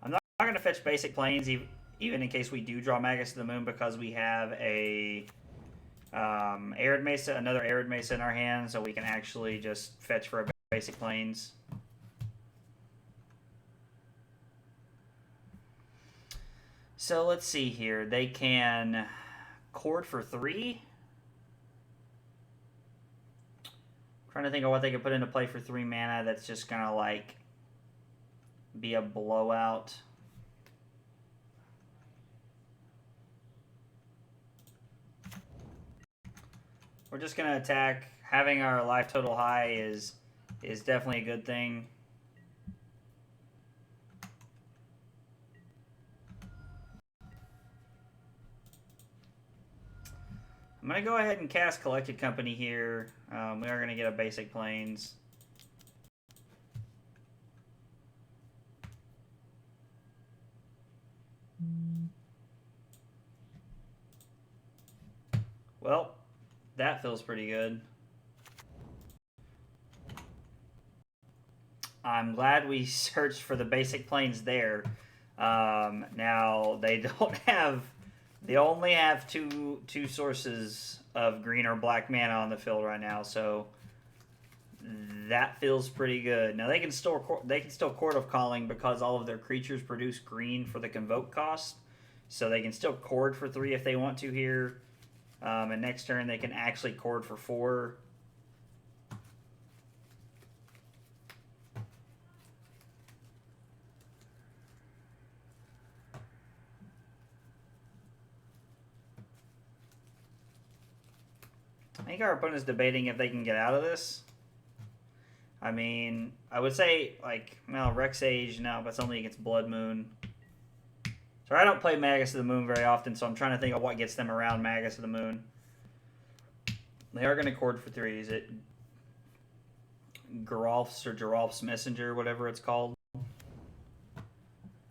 I'm not gonna fetch basic planes, even in case we do draw Magus of the Moon, because we have a Arid Mesa, another Arid Mesa in our hand, so we can actually just fetch for a basic planes. So let's see here. They can Chord for 3. Trying to think of what they could put into play for 3 mana that's just gonna like be a blowout. We're just gonna attack. Having our life total high is definitely a good thing. I'm going to go ahead and cast Collected Company here. We are going to get a basic planes. Well, that feels pretty good. I'm glad we searched for the basic planes there. Now, they don't have... They only have two sources of green or black mana on the field right now, so that feels pretty good. Now they can still Court of Calling because all of their creatures produce green for the Convoke cost, so they can still Chord for 3 if they want to here. And next turn they can actually Chord for 4. I think our opponent's debating if they can get out of this. I mean, I would say, like, well, Rex Age, no, but it's only against Blood Moon. So I don't play Magus of the Moon very often, so I'm trying to think of what gets them around Magus of the Moon. They are going to cord for 3. Is it Geralf's or Geralf's Messenger, whatever it's called?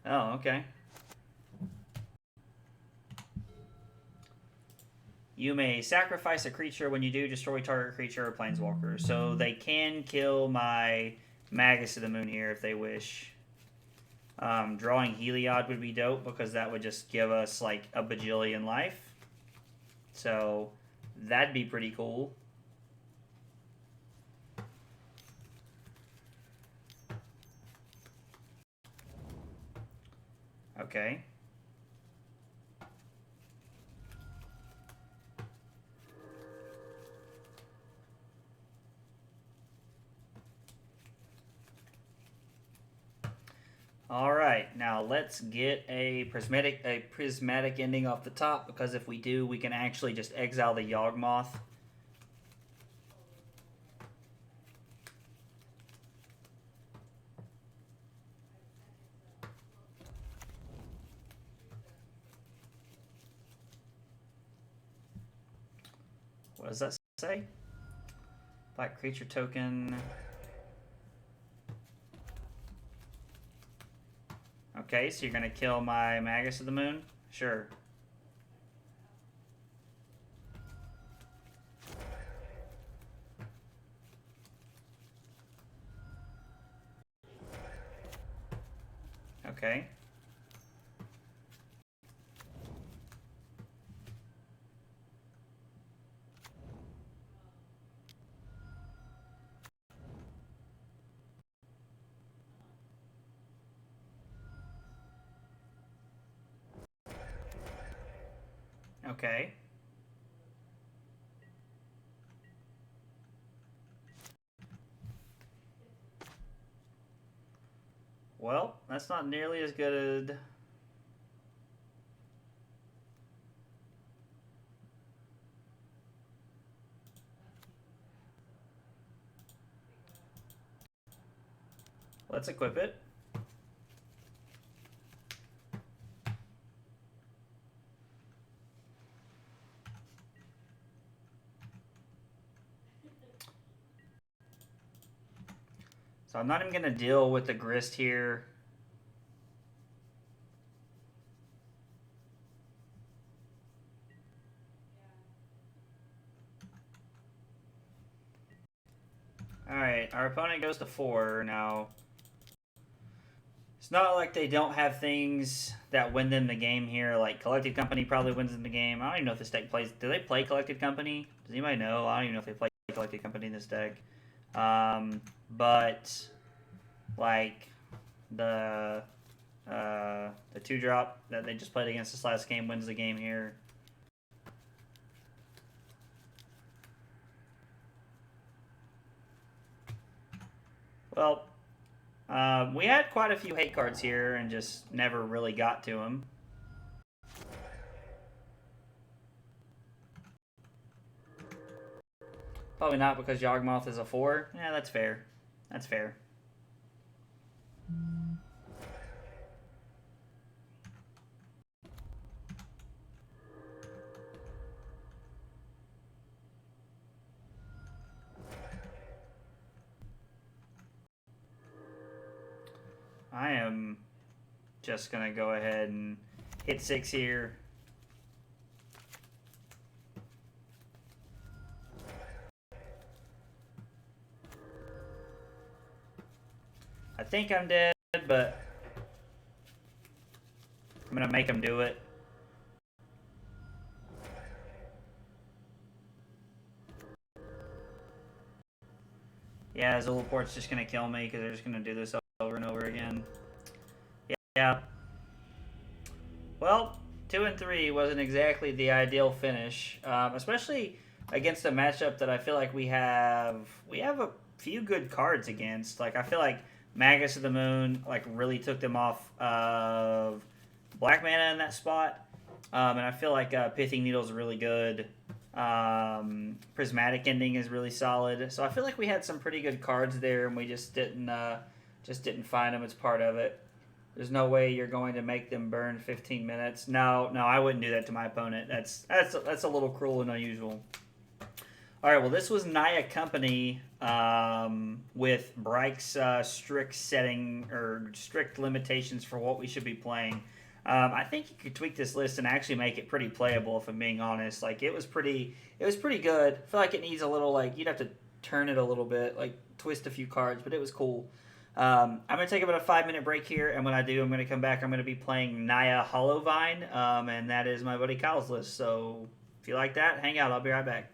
Oh, okay. You may sacrifice a creature. When you do, destroy target creature or planeswalker. So they can kill my Magus of the Moon here if they wish. Drawing Heliod would be dope because that would just give us like a bajillion life. So that'd be pretty cool. Okay. All right, now let's get a prismatic ending off the top, because if we do, we can actually just exile the Yawgmoth. What does that say? Black creature token. Okay, so you're going to kill my Magus of the Moon? Sure. Okay. Okay. Well, that's not nearly as good. Let's equip it. So I'm not even going to deal with the Grist here. Alright, our opponent goes to 4 now. It's not like they don't have things that win them the game here. Like, Collected Company probably wins them the game. I don't even know if this deck plays... Do they play Collected Company? Does anybody know? I don't even know if they play Collected Company in this deck. But, like, the 2-drop that they just played against this last game wins the game here. Well, we had quite a few hate cards here and just never really got to them. Probably not because Yawgmoth is a 4. Yeah, that's fair. That's fair. I am just going to go ahead and hit 6 here. I think I'm dead, but I'm going to make him do it. Yeah, Zulaport's just going to kill me because they're just going to do this over and over again. Yeah. Well, 2 and 3 wasn't exactly the ideal finish, especially against a matchup that I feel like we have a few good cards against. Like, I feel like Magus of the Moon like really took them off of black mana in that spot, and I feel like Pithing Needle is really good Prismatic Ending is really solid. So I feel like we had some pretty good cards there, and we just didn't find them as part of it. There's no way you're going to make them burn 15 minutes. No, I wouldn't do that to my opponent. That's a little cruel and unusual. All right, well, this was Naya Company with Bryke's strict setting or strict limitations for what we should be playing. I think you could tweak this list and actually make it pretty playable. If I'm being honest, like it was pretty good. I feel like it needs a little you'd have to turn it a little bit, like twist a few cards, but it was cool. I'm gonna take about a 5-minute break here, and when I do, I'm gonna come back. I'm gonna be playing Naya Hollowvine, and that is my buddy Kyle's list. So if you like that, hang out. I'll be right back.